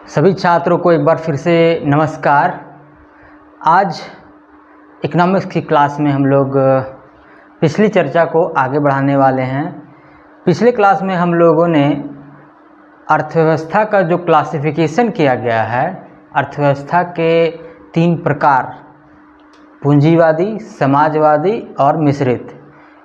सभी छात्रों को एक बार फिर से नमस्कार। आज इकोनॉमिक्स की क्लास में हम लोग पिछली चर्चा को आगे बढ़ाने वाले हैं। पिछले क्लास में हम लोगों ने अर्थव्यवस्था का जो क्लासिफिकेशन किया गया है, अर्थव्यवस्था के 3 प्रकार, पूंजीवादी, समाजवादी और मिश्रित,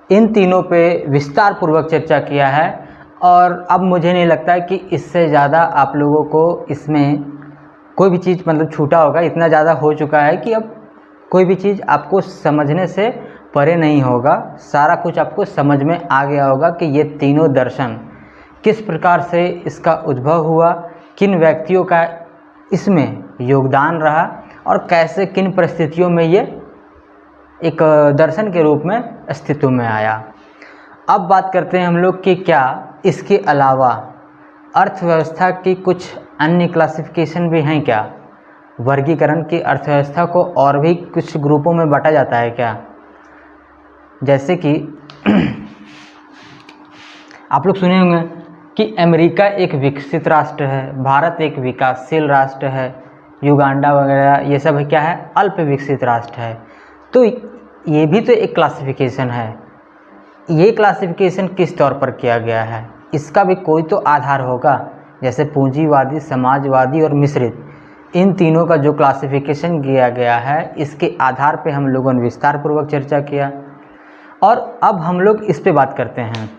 इन तीनों पे विस्तार पूर्वक चर्चा किया है। और अब मुझे नहीं लगता है कि इससे ज़्यादा आप लोगों को इसमें कोई भी चीज़ छूटा होगा। इतना ज़्यादा हो चुका है कि अब कोई भी चीज़ आपको समझने से परे नहीं होगा। सारा कुछ आपको समझ में आ गया होगा कि ये तीनों दर्शन किस प्रकार से इसका उद्भव हुआ, किन व्यक्तियों का इसमें योगदान रहा और कैसे किन परिस्थितियों में ये एक दर्शन के रूप में अस्तित्व में आया। अब बात करते हैं हम लोग कि क्या इसके अलावा अर्थव्यवस्था की कुछ अन्य क्लासिफिकेशन भी हैं क्या, वर्गीकरण की अर्थव्यवस्था को और भी कुछ ग्रुपों में बांटा जाता है क्या। जैसे कि आप लोग सुने होंगे कि अमेरिका एक विकसित राष्ट्र है, भारत एक विकासशील राष्ट्र है, युगांडा वगैरह ये सब क्या है, अल्प विकसित राष्ट्र है। तो ये भी तो एक क्लासिफिकेशन है। ये क्लासिफिकेशन किस तौर पर किया गया है, इसका भी कोई तो आधार होगा। जैसे पूंजीवादी, समाजवादी और मिश्रित, इन तीनों का जो क्लासिफिकेशन किया गया है, इसके आधार पे हम लोगों ने विस्तार पूर्वक चर्चा किया। और अब हम लोग इस पे बात करते हैं,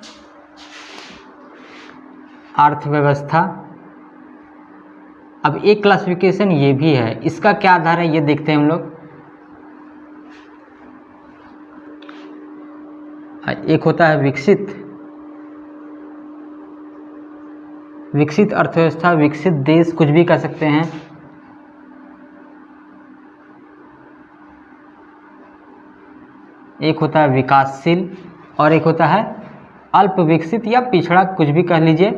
अर्थव्यवस्था। अब एक क्लासिफिकेशन ये भी है, इसका क्या आधार है ये देखते हैं हम लोग। एक होता है विकसित अर्थव्यवस्था, विकसित देश, कुछ भी कह सकते हैं। एक होता है विकासशील और एक होता है अल्प विकसित या पिछड़ा, कुछ भी कह लीजिए।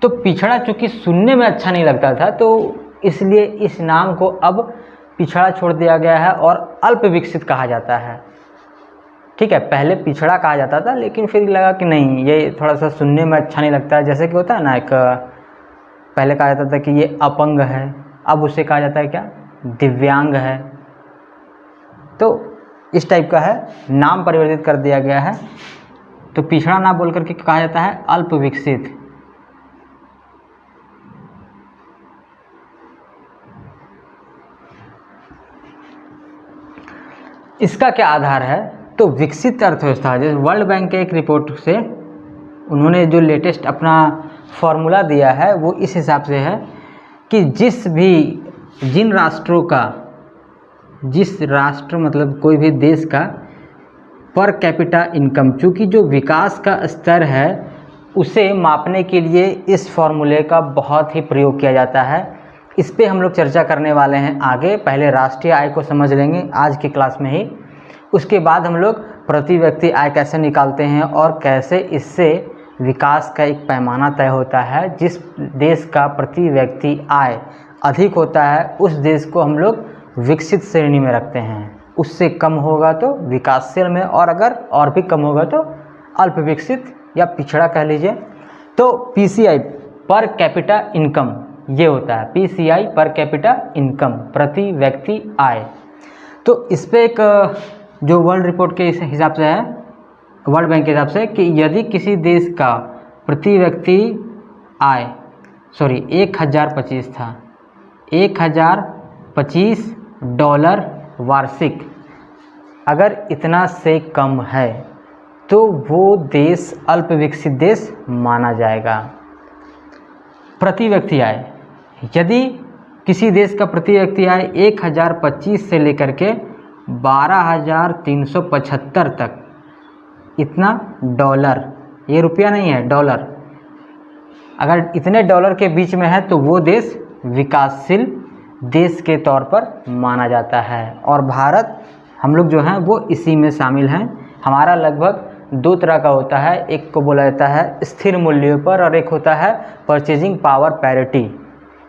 तो पिछड़ा चूंकि सुनने में अच्छा नहीं लगता था, तो इसलिए इस नाम को अब पिछड़ा छोड़ दिया गया है और अल्प विकसित कहा जाता है। ठीक है, पहले पिछड़ा कहा जाता था, लेकिन फिर लगा कि नहीं, ये थोड़ा सा सुनने में अच्छा नहीं लगता है। जैसे कि होता है ना, एक पहले कहा जाता था कि ये अपंग है, अब उसे कहा जाता है क्या, दिव्यांग है। तो इस टाइप का है, नाम परिवर्तित कर दिया गया है। तो पिछड़ा ना बोल करके कहा जाता है अल्प विकसित। इसका क्या आधार है, तो विकसित अर्थव्यवस्था, जैसे वर्ल्ड बैंक के एक रिपोर्ट से उन्होंने जो लेटेस्ट अपना फॉर्मूला दिया है वो इस हिसाब से है कि जिन राष्ट्रों का, जिस राष्ट्र कोई भी देश का पर कैपिटा इनकम, चूँकि जो विकास का स्तर है उसे मापने के लिए इस फॉर्मूले का बहुत ही प्रयोग किया जाता है। इस पे हम लोग चर्चा करने वाले हैं आगे। पहले राष्ट्रीय आय को समझ लेंगे आज की क्लास में ही, उसके बाद हम लोग प्रति व्यक्ति आय कैसे निकालते हैं और कैसे इससे विकास का एक पैमाना तय होता है। जिस देश का प्रति व्यक्ति आय अधिक होता है उस देश को हम लोग विकसित श्रेणी में रखते हैं, उससे कम होगा तो विकासशील में, और अगर और भी कम होगा तो अल्प विकसित या पिछड़ा कह लीजिए। तो पीसीआई पर कैपिटा इनकम ये होता है, पीसीआई पर कैपिटा इनकम, प्रति व्यक्ति आय। तो इस पर एक जो वर्ल्ड रिपोर्ट के हिसाब से है, वर्ल्ड बैंक के हिसाब से, कि यदि किसी देश का प्रति व्यक्ति आय 1025 था, 1025 डॉलर वार्षिक, अगर इतना से कम है तो वो देश अल्प विकसित देश माना जाएगा। प्रति व्यक्ति आय, यदि किसी देश का प्रति व्यक्ति आय 1025 से लेकर के 12,375 तक, इतना डॉलर, ये रुपया नहीं है, डॉलर, अगर इतने डॉलर के बीच में है तो वो देश विकासशील देश के तौर पर माना जाता है। और भारत, हम लोग जो हैं वो इसी में शामिल हैं। हमारा लगभग 2 तरह का होता है, एक को बोला जाता है स्थिर मूल्यों पर और एक होता है परचेजिंग पावर पैरिटी।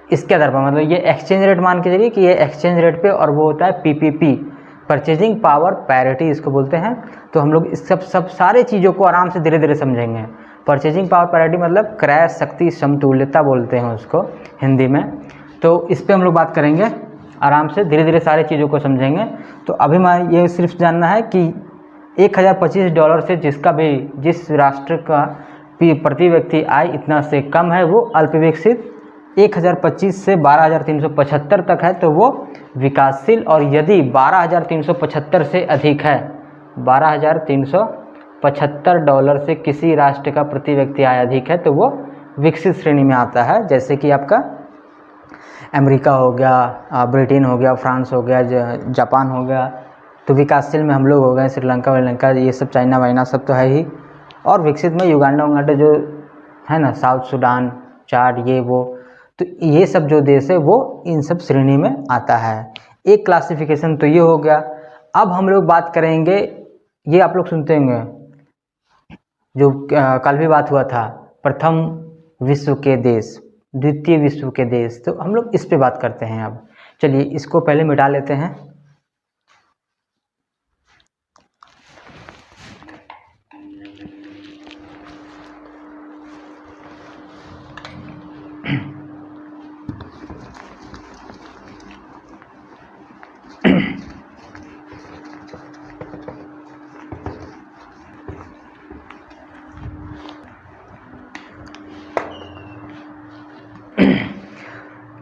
इसके आधार पर ये एक्सचेंज रेट मान के चलिए कि ये एक्सचेंज रेट पे, और वो होता है पीपीपी, परचेजिंग पावर पैरिटी इसको बोलते हैं। तो हम लोग इस सब सारे चीज़ों को आराम से धीरे धीरे समझेंगे। परचेजिंग पावर पैरिटी क्रय शक्ति समतुल्यता बोलते हैं उसको हिंदी में। तो इस पे हम लोग बात करेंगे आराम से, धीरे धीरे सारी चीज़ों को समझेंगे। तो अभी मैं ये सिर्फ जानना है कि $1025 से जिस राष्ट्र का प्रति व्यक्ति आय इतना से कम है वो अल्प विकसित, 1025 से 12,375 तक है तो वो विकासशील, और यदि 12,375 से अधिक है, $12,375 से किसी राष्ट्र का प्रति व्यक्ति आय अधिक है तो वो विकसित श्रेणी में आता है। जैसे कि आपका अमेरिका हो गया, ब्रिटेन हो गया, फ्रांस हो गया, जापान हो गया, तो विकासशील में हम लोग हो गए, श्रीलंका ये सब, चाइना वाइना सब तो है ही। और विकसित में युगांडा उगांडा जो है ना, साउथ सूडान, चाड, ये वो, तो ये सब जो देश है वो इन सब श्रेणी में आता है। एक क्लासिफिकेशन तो ये हो गया। अब हम लोग बात करेंगे, ये आप लोग सुनते होंगे जो कल भी बात हुआ था, प्रथम विश्व के देश, द्वितीय विश्व के देश, तो हम लोग इस पे बात करते हैं। अब चलिए इसको पहले मिटा लेते हैं।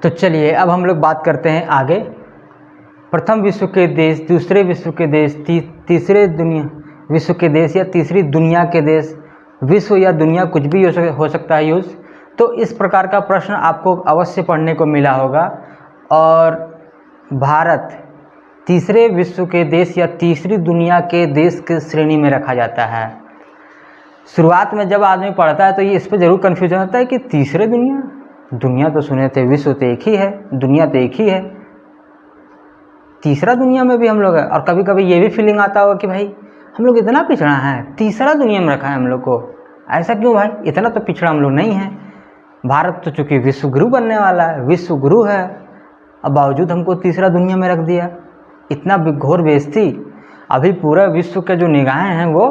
तो चलिए अब हम लोग बात करते हैं आगे। प्रथम विश्व के देश, दूसरे विश्व के देश, तीसरे विश्व के देश या तीसरी दुनिया के देश, विश्व या दुनिया कुछ भी हो सकता है यूज़। तो इस प्रकार का प्रश्न आपको अवश्य पढ़ने को मिला होगा। और भारत तीसरे विश्व के देश या तीसरी दुनिया के देश की श्रेणी में रखा जाता है। शुरुआत में जब आदमी पढ़ता है तो ये इस पर ज़रूर कन्फ्यूजन होता है कि तीसरे दुनिया तो सुने थे, विश्व तो एक ही है, दुनिया तो एक ही है, तीसरा दुनिया में भी हम लोग है। और कभी कभी ये भी फीलिंग आता होगा कि भाई हम लोग इतना पिछड़ा है, तीसरा दुनिया में रखा है हम लोग को, ऐसा क्यों भाई, इतना तो पिछड़ा हम लोग नहीं है। भारत तो चूँकि विश्व गुरु बनने वाला है, विश्व गुरु है, अब बावजूद हमको तीसरा दुनिया में रख दिया, इतना घोर बेइज्जती। अभी पूरा विश्व के जो निगाहें हैं वो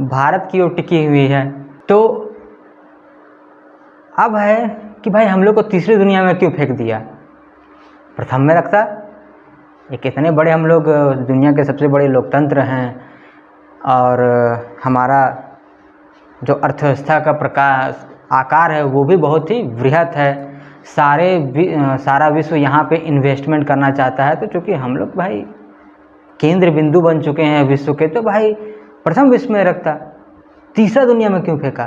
भारत की ओर टिकी हुई है। तो अब है कि भाई हम लोग को तीसरी दुनिया में क्यों फेंक दिया, प्रथम में रखता। एक इतने बड़े हम लोग, दुनिया के सबसे बड़े लोकतंत्र हैं, और हमारा जो अर्थव्यवस्था का प्रकाश आकार है वो भी बहुत ही बृहत है, सारा विश्व यहाँ पे इन्वेस्टमेंट करना चाहता है। तो चूँकि हम लोग भाई केंद्र बिंदु बन चुके हैं विश्व के, तो भाई प्रथम विश्व में रखता, तीसरा दुनिया में क्यों फेंका।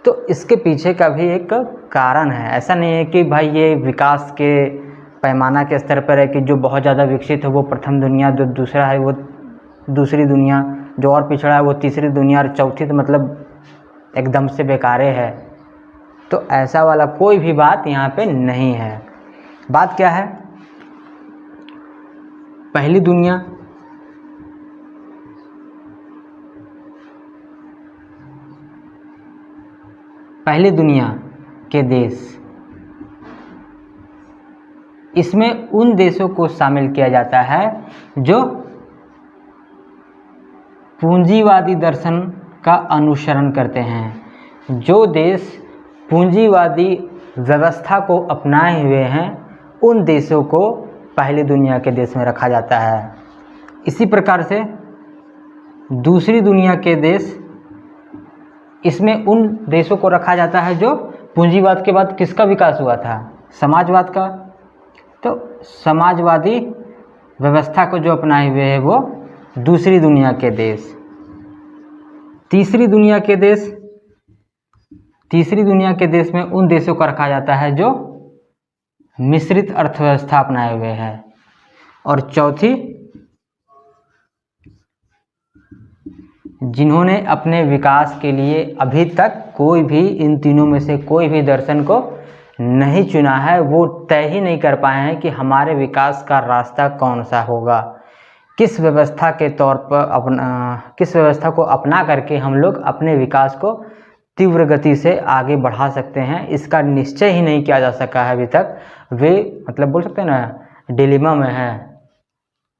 तो इसके पीछे का भी एक कारण है। ऐसा नहीं है कि भाई ये विकास के पैमाना के स्तर पर है कि जो बहुत ज़्यादा विकसित है वो प्रथम दुनिया, जो दूसरा है वो दूसरी दुनिया, जो और पिछड़ा है वो तीसरी दुनिया, और चौथी तो मतलब एकदम से बेकारे है। तो ऐसा वाला कोई भी बात यहाँ पे नहीं है। बात क्या है, पहली दुनिया के देश, इसमें उन देशों को शामिल किया जाता है जो पूंजीवादी दर्शन का अनुसरण करते हैं। जो देश पूंजीवादी व्यवस्था को अपनाए हुए हैं उन देशों को पहली दुनिया के देश में रखा जाता है। इसी प्रकार से दूसरी दुनिया के देश, इसमें उन देशों को रखा जाता है जो पूंजीवाद के बाद किसका विकास हुआ था, समाजवाद का। तो समाजवादी व्यवस्था को जो अपनाए हुए है वो दूसरी दुनिया के देश। तीसरी दुनिया के देश में उन देशों को रखा जाता है जो मिश्रित अर्थव्यवस्था अपनाए हुए हैं। और चौथी, जिन्होंने अपने विकास के लिए अभी तक कोई भी, इन तीनों में से कोई भी दर्शन को नहीं चुना है, वो तय ही नहीं कर पाए हैं कि हमारे विकास का रास्ता कौन सा होगा, किस व्यवस्था के तौर पर किस व्यवस्था को अपना करके हम लोग अपने विकास को तीव्र गति से आगे बढ़ा सकते हैं, इसका निश्चय ही नहीं किया जा सका है अभी तक। वे मतलब बोल सकते हैं ना, डिलेमा में है,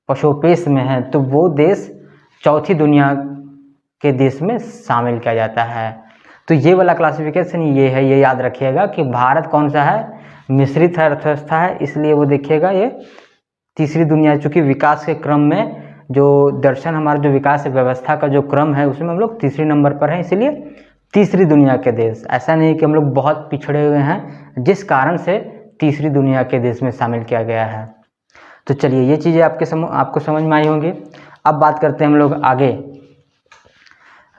पशोपेश में है। तो वो देश चौथी दुनिया के देश में शामिल किया जाता है। तो ये वाला क्लासिफिकेशन ये है, ये याद रखिएगा कि भारत कौन सा है, मिश्रित अर्थव्यवस्था है, इसलिए वो देखिएगा ये तीसरी दुनिया, चूँकि विकास के क्रम में जो दर्शन हमारा जो विकास व्यवस्था का जो क्रम है उसमें हम लोग तीसरे नंबर पर हैं, इसीलिए तीसरी दुनिया के देश। ऐसा नहीं कि हम लोग बहुत पिछड़े हुए हैं जिस कारण से तीसरी दुनिया के देश में शामिल किया गया है। तो चलिए ये चीज़ें आपको समझ में आई होंगी। अब बात करते हैं हम लोग आगे।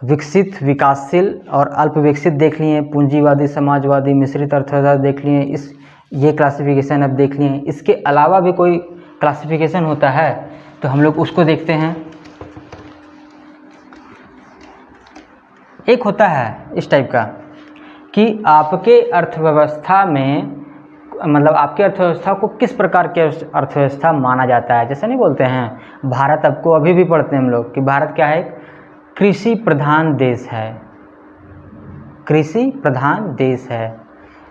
विकसित, विकासशील और अल्प विकसित देख लिए, पूंजीवादी, समाजवादी, मिश्रित अर्थव्यवस्था देख लिए, ये क्लासिफिकेशन अब देख लिए। इसके अलावा भी कोई क्लासिफिकेशन होता है तो हम लोग उसको देखते हैं। एक होता है इस टाइप का कि आपके अर्थव्यवस्था में, मतलब आपके अर्थव्यवस्था को किस प्रकार के अर्थव्यवस्था माना जाता है। जैसे नहीं बोलते हैं भारत, आपको अभी भी पढ़ते हैं हम लोग कि भारत क्या है, कृषि प्रधान देश है, कृषि प्रधान देश है।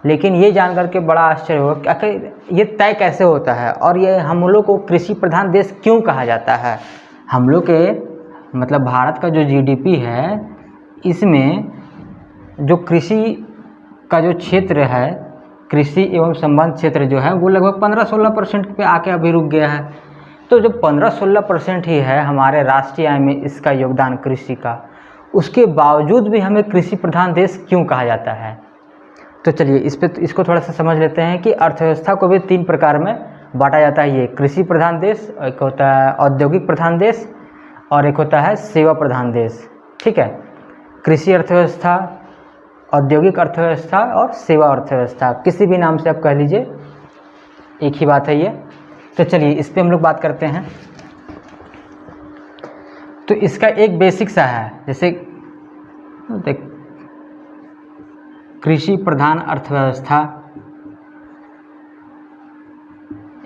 लेकिन ये जानकर के बड़ा आश्चर्य होगा कि आखिर ये तय कैसे होता है और ये हम लोग को कृषि प्रधान देश क्यों कहा जाता है। हम लोग के मतलब भारत का जो जीडीपी है, इसमें जो कृषि का जो क्षेत्र है, कृषि एवं संबंध क्षेत्र जो है, वो लगभग 15-16% पे आके अभी रुक गया है। तो जो 15-16% ही है हमारे राष्ट्रीय आय में इसका योगदान कृषि का, उसके बावजूद भी हमें कृषि प्रधान देश क्यों कहा जाता है। तो चलिए इसको थोड़ा सा समझ लेते हैं कि अर्थव्यवस्था को भी 3 प्रकार में बांटा जाता है। ये कृषि प्रधान देश, एक होता है औद्योगिक प्रधान देश और एक होता है सेवा प्रधान देश। ठीक है, कृषि अर्थव्यवस्था, औद्योगिक अर्थव्यवस्था और सेवा अर्थव्यवस्था, किसी भी नाम से आप कह लीजिए, एक ही बात है ये। तो चलिए इस पे हम लोग बात करते हैं। तो इसका एक बेसिक सा है, जैसे देख, कृषि प्रधान अर्थव्यवस्था,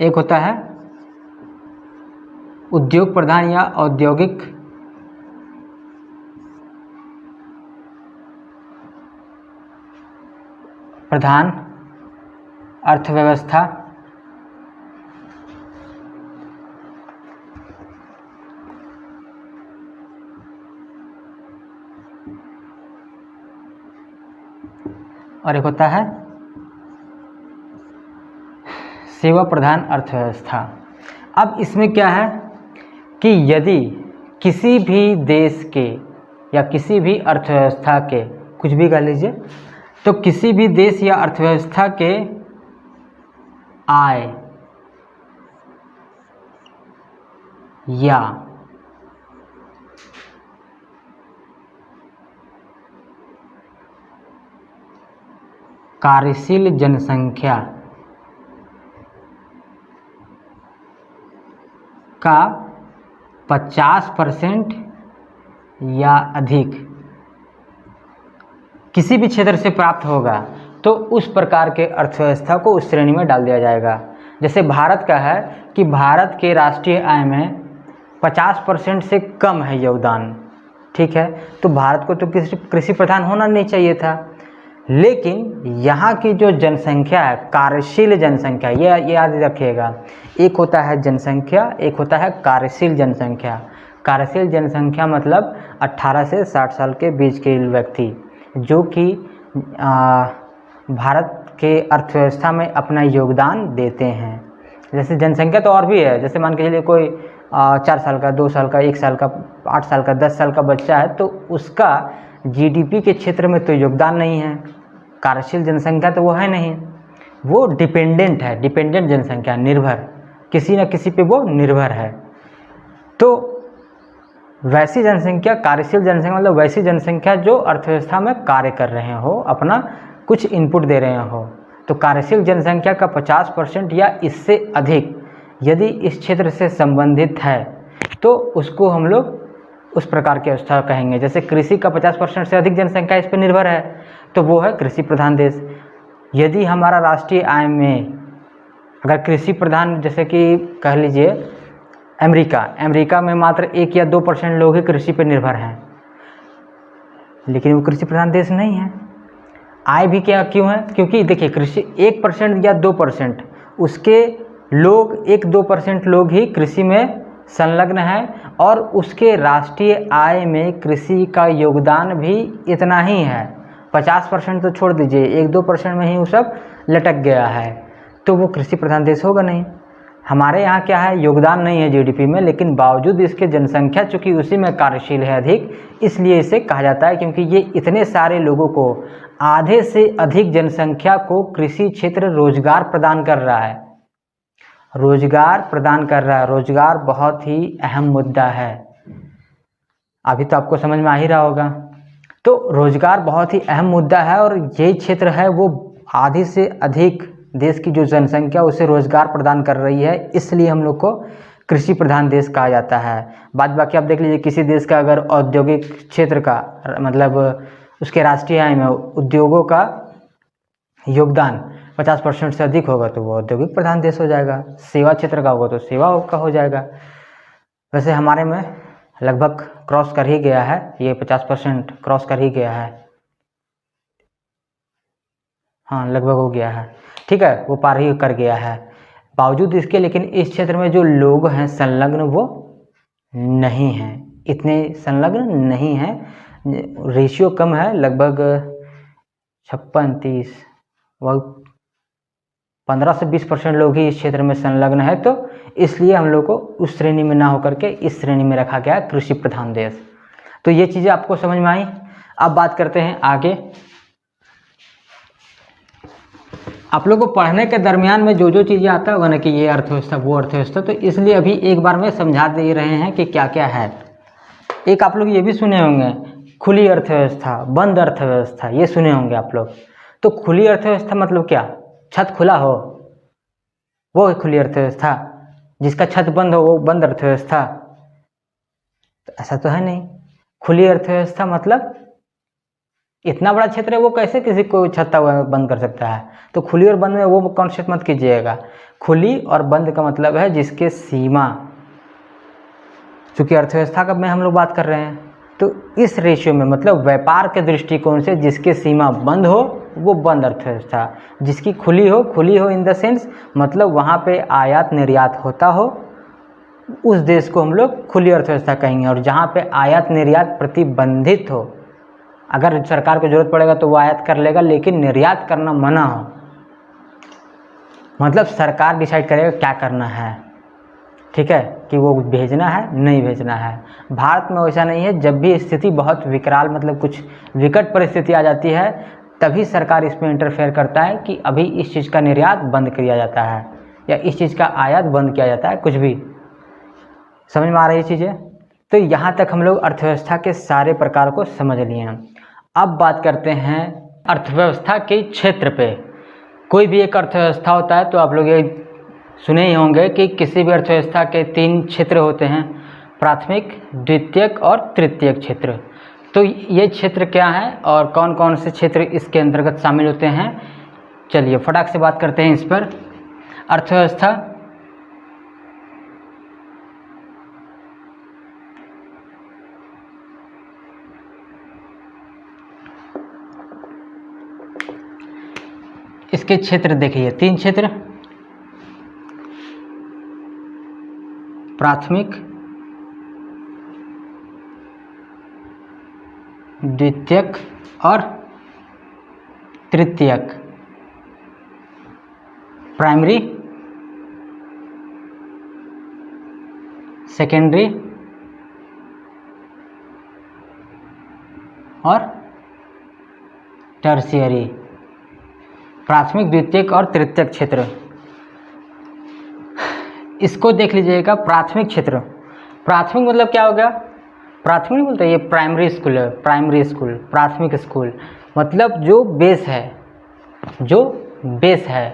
एक होता है उद्योग प्रधान या औद्योगिक प्रधान अर्थव्यवस्था, और एक होता है सेवा प्रधान अर्थव्यवस्था। अब इसमें क्या है कि यदि किसी भी देश के या किसी भी अर्थव्यवस्था के, कुछ भी कह लीजिए, तो किसी भी देश या अर्थव्यवस्था के आय या कार्यशील जनसंख्या का 50% या अधिक किसी भी क्षेत्र से प्राप्त होगा तो उस प्रकार के अर्थव्यवस्था को उस श्रेणी में डाल दिया जाएगा। जैसे भारत का है कि भारत के राष्ट्रीय आय में 50% से कम है योगदान, ठीक है, तो भारत को तो कृषि प्रधान होना नहीं चाहिए था। लेकिन यहाँ की जो जनसंख्या है, कार्यशील जनसंख्या, ये याद रखिएगा, एक होता है जनसंख्या, एक होता है कार्यशील जनसंख्या। कार्यशील जनसंख्या मतलब 18 से 60 साल के बीच के व्यक्ति जो कि भारत के अर्थव्यवस्था में अपना योगदान देते हैं। जैसे जनसंख्या तो और भी है, जैसे मान के चलिए कोई 4 साल का, 2 साल का, 1 साल का, 8 साल का, 10 साल का बच्चा है तो उसका जीडीपी के क्षेत्र में तो योगदान नहीं है। कार्यशील जनसंख्या तो वो है नहीं, वो डिपेंडेंट है, डिपेंडेंट जनसंख्या, निर्भर, किसी न किसी पे वो निर्भर है। तो वैसी जनसंख्या, कार्यशील जनसंख्या मतलब वैसी जनसंख्या जो अर्थव्यवस्था में कार्य कर रहे हो, अपना कुछ इनपुट दे रहे हो। तो कार्यशील जनसंख्या का 50% या इससे अधिक यदि इस क्षेत्र से संबंधित है तो उसको हम लोग उस प्रकार की अवस्था कहेंगे। जैसे कृषि का 50% से अधिक जनसंख्या इस पर निर्भर है तो वो है कृषि प्रधान देश। यदि हमारा राष्ट्रीय आय में अगर कृषि प्रधान, जैसे कि कह लीजिए अमेरिका में मात्र 1 या 2% लोग ही कृषि पर निर्भर हैं, लेकिन वो कृषि प्रधान देश नहीं है। आय भी क्यों है? क्योंकि देखिए कृषि 1% या 2%, उसके लोग 1-2% लोग ही कृषि में संलग्न है और उसके राष्ट्रीय आय में कृषि का योगदान भी इतना ही है। 50% तो छोड़ दीजिए, 1-2% में ही वो सब लटक गया है। तो वो कृषि प्रधान देश होगा नहीं। हमारे यहाँ क्या है, योगदान नहीं है जीडीपी में, लेकिन बावजूद इसके जनसंख्या चूँकि उसी में कार्यशील है अधिक, इसलिए इसे कहा जाता है, क्योंकि ये इतने सारे लोगों को, आधे से अधिक जनसंख्या को कृषि क्षेत्र रोजगार प्रदान कर रहा है। रोजगार प्रदान कर रहा है। रोजगार बहुत ही अहम मुद्दा है, अभी तो आपको समझ में आ ही रहा होगा। तो रोजगार बहुत ही अहम मुद्दा है और यही क्षेत्र है वो आधी से अधिक देश की जो जनसंख्या उसे रोजगार प्रदान कर रही है, इसलिए हम लोग को कृषि प्रधान देश कहा जाता है। बाद बाकी आप देख लीजिए, किसी देश का अगर औद्योगिक क्षेत्र का मतलब उसके राष्ट्रीय आय में उद्योगों का योगदान 50% से अधिक होगा तो वो औद्योगिक प्रधान देश हो जाएगा। सेवा क्षेत्र का होगा तो सेवा का हो जाएगा। वैसे हमारे में लगभग क्रॉस कर ही गया है, ये 50% क्रॉस कर ही गया है, हाँ लगभग हो गया है, ठीक है, वो पार ही कर गया है। बावजूद इसके लेकिन इस क्षेत्र में जो लोग हैं संलग्न वो नहीं हैं, इतने संलग्न नहीं हैं, रेशियो कम है, लगभग 56-30 वह 15 से 20% लोग ही इस क्षेत्र में संलग्न है। तो इसलिए हम लोग को उस श्रेणी में ना होकर के इस श्रेणी में रखा गया कृषि प्रधान देश। तो ये चीज़ें आपको समझ में आई। अब बात करते हैं आगे। आप लोग को पढ़ने के दरमियान में जो जो चीज़ें आता होगा ना कि ये अर्थव्यवस्था वो अर्थव्यवस्था, तो इसलिए अभी एक बार में समझा दे रहे हैं कि क्या क्या है। एक आप लोग ये भी सुने होंगे खुली अर्थव्यवस्था, बंद अर्थव्यवस्था, ये सुने होंगे आप लोग। तो खुली अर्थव्यवस्था मतलब क्या, छत खुला हो वो है खुली अर्थव्यवस्था, जिसका छत बंद हो वो बंद अर्थव्यवस्था। तो ऐसा तो है नहीं। खुली अर्थव्यवस्था मतलब इतना बड़ा क्षेत्र है, वो कैसे किसी को छता हुआ बंद कर सकता है। तो खुली और बंद में वो कॉन्सेप्ट मत कीजिएगा। खुली और बंद का मतलब है जिसके सीमा, चूँकि अर्थव्यवस्था का में हम लोग बात कर रहे हैं, तो इस रेशियो में मतलब व्यापार के दृष्टिकोण से जिसके सीमा बंद हो वो बंद अर्थव्यवस्था, जिसकी खुली हो इन द सेंस मतलब वहाँ पे आयात निर्यात होता हो, उस देश को हम लोग खुली अर्थव्यवस्था कहेंगे। और जहाँ पे आयात निर्यात प्रतिबंधित हो, अगर सरकार को जरूरत पड़ेगा तो वो आयात कर लेगा, लेकिन निर्यात करना मना हो, मतलब सरकार डिसाइड करेगा क्या करना है, ठीक है, कि वो भेजना है नहीं भेजना है। भारत में वैसा नहीं है। जब भी स्थिति बहुत विकराल मतलब कुछ विकट परिस्थिति आ जाती है, तभी सरकार इसमें इंटरफेयर करता है कि अभी इस चीज़ का निर्यात बंद किया जाता है या इस चीज़ का आयात बंद किया जाता है, कुछ भी। समझ में आ रही है चीज़ें। तो यहाँ तक हम लोग अर्थव्यवस्था के सारे प्रकार को समझ लिए हैं। अब बात करते हैं अर्थव्यवस्था के क्षेत्र पे। कोई भी एक अर्थव्यवस्था होता है तो आप लोग ये सुने ही होंगे कि किसी भी अर्थव्यवस्था के 3 क्षेत्र होते हैं, प्राथमिक, द्वितीयक और तृतीयक क्षेत्र। तो ये क्षेत्र क्या है और कौन कौन से क्षेत्र इसके अंतर्गत शामिल होते हैं, चलिए फटाक से बात करते हैं इस पर। अर्थव्यवस्था इसके क्षेत्र देखिए, 3 क्षेत्र, प्राथमिक, द्वितीयक और तृतीयक। प्राइमरी, सेकेंडरी और टर्शियरी। प्राथमिक, द्वितीयक और तृतीयक क्षेत्र, इसको देख लीजिएगा। प्राथमिक क्षेत्र, प्राथमिक मतलब क्या हो गया, प्राथमिक नहीं बोलते, ये प्राइमरी स्कूल है, प्राइमरी स्कूल, प्राथमिक स्कूल मतलब जो बेस है, जो बेस है।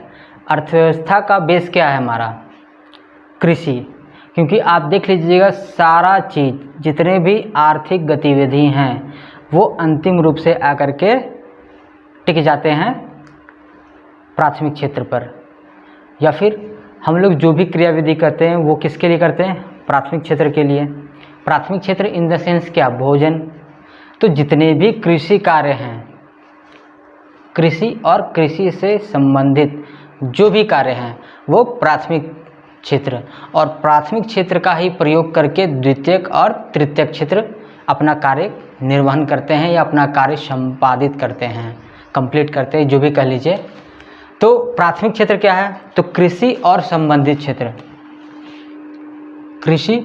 अर्थव्यवस्था का बेस क्या है हमारा, कृषि। क्योंकि आप देख लीजिएगा सारा चीज़, जितने भी आर्थिक गतिविधि हैं वो अंतिम रूप से आकर के टिक जाते हैं प्राथमिक क्षेत्र पर। या फिर हम लोग जो भी क्रियाविधि करते हैं वो किसके लिए करते हैं, प्राथमिक क्षेत्र के लिए। प्राथमिक क्षेत्र इन द सेंस क्या, भोजन। तो जितने भी कृषि कार्य हैं, कृषि और कृषि से संबंधित जो भी कार्य हैं वो प्राथमिक क्षेत्र, और प्राथमिक क्षेत्र का ही प्रयोग करके द्वितीयक और तृतीयक क्षेत्र अपना कार्य निर्वहन करते हैं या अपना कार्य संपादित करते हैं, कंप्लीट करते हैं, जो भी कह लीजिए। तो प्राथमिक क्षेत्र क्या है? तो कृषि और संबंधित क्षेत्र, कृषि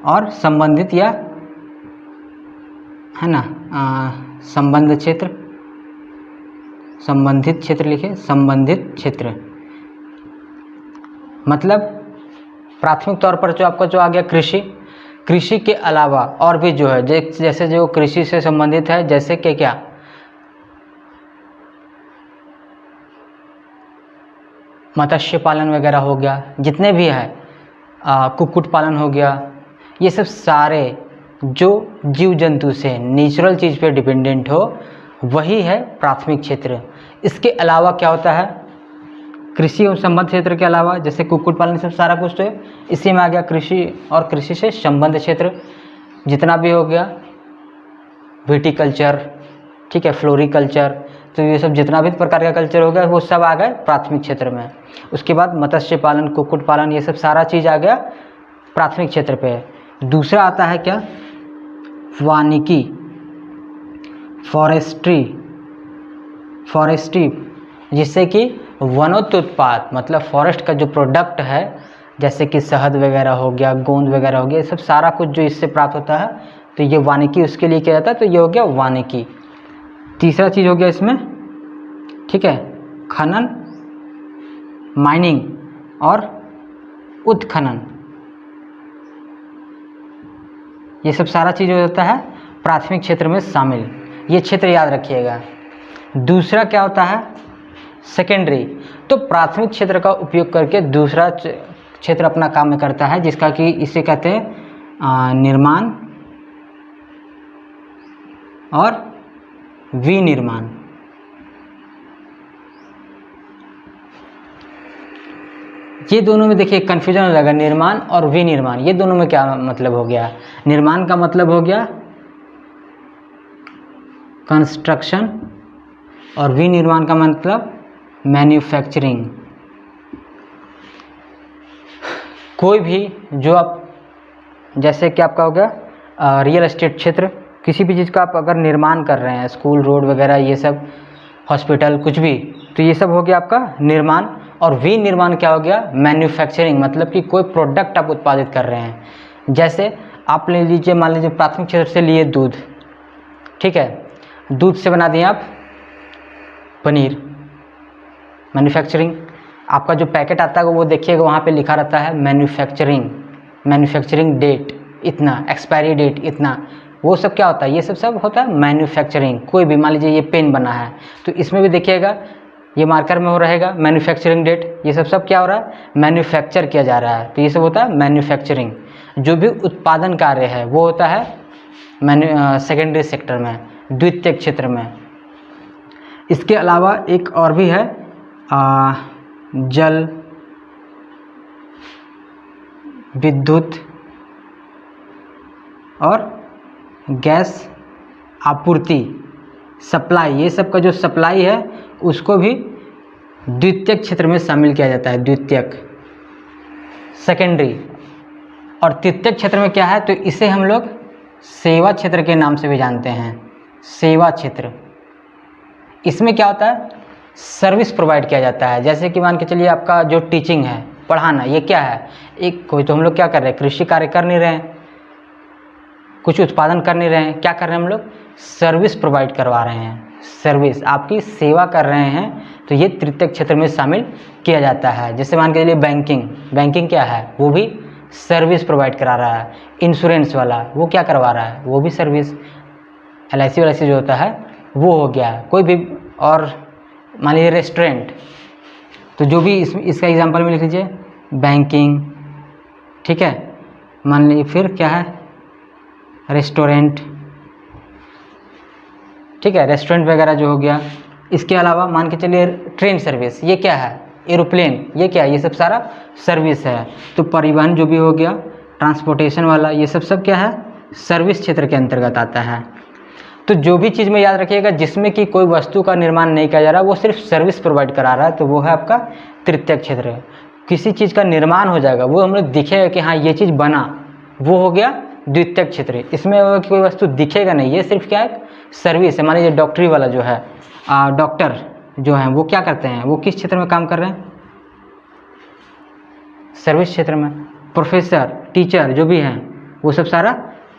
और संबंधित, या है ना संबंध क्षेत्र, संबंधित क्षेत्र लिखे, संबंधित क्षेत्र मतलब प्राथमिक तौर पर जो आपका जो आ गया कृषि, कृषि के अलावा और भी जो है जैसे जो कृषि से संबंधित है, जैसे कि क्या मत्स्य पालन वगैरह हो गया, जितने भी है कुक्कुट पालन हो गया, ये सब सारे जो जीव जंतु से नेचुरल चीज़ पे डिपेंडेंट हो वही है प्राथमिक क्षेत्र। इसके अलावा क्या होता है? कृषि और संबंध क्षेत्र के अलावा जैसे कुक्कुट पालन सब सारा कुछ तो है, इसी में आ गया कृषि और कृषि से संबंध क्षेत्र जितना भी हो गया, विटीकल्चर, ठीक है, फ्लोरिकल्चर, तो ये सब जितना भी प्रकार का कल्चर हो गया वो सब आ गए प्राथमिक क्षेत्र में। उसके बाद मत्स्य पालन, कुक्कुट पालन, ये सब सारा चीज़ आ गया प्राथमिक क्षेत्र पे। दूसरा आता है क्या? वानिकी, फॉरेस्ट्री, जिससे कि वनोत्पाद मतलब फॉरेस्ट का जो प्रोडक्ट है जैसे कि शहद वगैरह हो गया, गोंद वगैरह हो गया, ये सब सारा कुछ जो इससे प्राप्त होता है, तो ये वानिकी उसके लिए किया जाता है, तो ये हो गया वानिकी। तीसरा चीज़ हो गया इसमें, ठीक है, खनन, माइनिंग और उत्खनन, ये सब सारा चीज़ हो जाता है प्राथमिक क्षेत्र में शामिल। ये क्षेत्र याद रखिएगा। दूसरा क्या होता है? सेकेंडरी। तो प्राथमिक क्षेत्र का उपयोग करके दूसरा क्षेत्र अपना काम में करता है, जिसका कि इसे कहते हैं निर्माण और विनिर्माण। ये दोनों में देखिए कन्फ्यूजन हो जाएगा, निर्माण और विनिर्माण, ये दोनों में क्या मतलब हो गया? निर्माण का मतलब हो गया कंस्ट्रक्शन और विनिर्माण का मतलब मैन्युफैक्चरिंग। कोई भी जो आप जैसे कि आपका हो गया रियल एस्टेट क्षेत्र, किसी भी चीज़ का आप अगर निर्माण कर रहे हैं, स्कूल, रोड वगैरह, ये सब, हॉस्पिटल, कुछ भी, तो ये सब हो गया आपका निर्माण। और विनिर्माण क्या हो गया? मैन्युफैक्चरिंग, मतलब कि कोई प्रोडक्ट आप उत्पादित कर रहे हैं। जैसे आप ले लीजिए, मान लीजिए प्राथमिक क्षेत्र से लिए दूध, ठीक है, दूध से बना दिए आप पनीर, मैन्युफैक्चरिंग। आपका जो पैकेट आता है वो देखिएगा वहाँ पे लिखा रहता है मैन्युफैक्चरिंग डेट इतना, एक्सपायरी डेट इतना, वो सब क्या होता है? ये सब होता है मैन्युफैक्चरिंग। कोई भी मान लीजिए ये पेन बना है तो इसमें भी देखिएगा ये मार्कर में हो रहेगा मैन्युफैक्चरिंग डेट, ये सब क्या हो रहा है? मैन्युफैक्चर किया जा रहा है, तो ये सब होता है मैन्युफैक्चरिंग। जो भी उत्पादन कार्य है वो होता है सेकेंडरी सेक्टर में, द्वितीयक क्षेत्र में। इसके अलावा एक और भी है जल, विद्युत और गैस आपूर्ति, सप्लाई, ये सब का जो सप्लाई है उसको भी द्वितीयक क्षेत्र में शामिल किया जाता है, द्वितीयक, सेकेंडरी। और तृतीयक क्षेत्र में क्या है? तो इसे हम लोग सेवा क्षेत्र के नाम से भी जानते हैं, सेवा क्षेत्र। इसमें क्या होता है? सर्विस प्रोवाइड किया जाता है। जैसे कि मान के चलिए आपका जो टीचिंग है, पढ़ाना, ये क्या है? एक कोई तो हम लोग क्या कर रहे हैं? कृषि कार्य कर नहीं रहे हैं, कुछ उत्पादन कर नहीं रहे हैं, क्या कर रहे हैं हम लोग? सर्विस प्रोवाइड करवा रहे हैं, सर्विस, आपकी सेवा कर रहे हैं, तो ये तृतीयक क्षेत्र में शामिल किया जाता है। जैसे मान के चलिए बैंकिंग क्या है? वो भी सर्विस प्रोवाइड करा रहा है। इंश्योरेंस वाला वो क्या करवा रहा है? वो भी सर्विस। LIC वाला जो होता है वो हो गया। कोई भी, और मान लीजिए रेस्टोरेंट, तो जो भी इसका एग्जांपल में लिख लीजिए बैंकिंग, ठीक है, मान लीजिए फिर क्या है? रेस्टोरेंट, ठीक है, रेस्टोरेंट वगैरह जो हो गया। इसके अलावा मान के चलिए ट्रेन सर्विस, ये क्या है? एरोप्लेन, ये क्या है? ये सब सारा सर्विस है। तो परिवहन जो भी हो गया, ट्रांसपोर्टेशन वाला, ये सब क्या है? सर्विस क्षेत्र के अंतर्गत आता है। तो जो भी चीज़ में याद रखिएगा जिसमें कि कोई वस्तु का निर्माण नहीं किया जा रहा, वो सिर्फ सर्विस प्रोवाइड करा रहा है, तो वो है आपका तृतीयक क्षेत्र। किसी चीज़ का निर्माण हो जाएगा, वो हम लोग दिखेगा कि हाँ ये चीज़ बना, वो हो गया द्वितीयक क्षेत्र। इसमें कोई वस्तु दिखेगा नहीं, ये सिर्फ क्या है? सर्विस है। मान लीजिए डॉक्टरी वाला जो है, डॉक्टर जो हैं वो क्या करते हैं, वो किस क्षेत्र में काम कर रहे हैं, सर्विस क्षेत्र में। प्रोफेसर, टीचर जो भी हैं वो सब सारा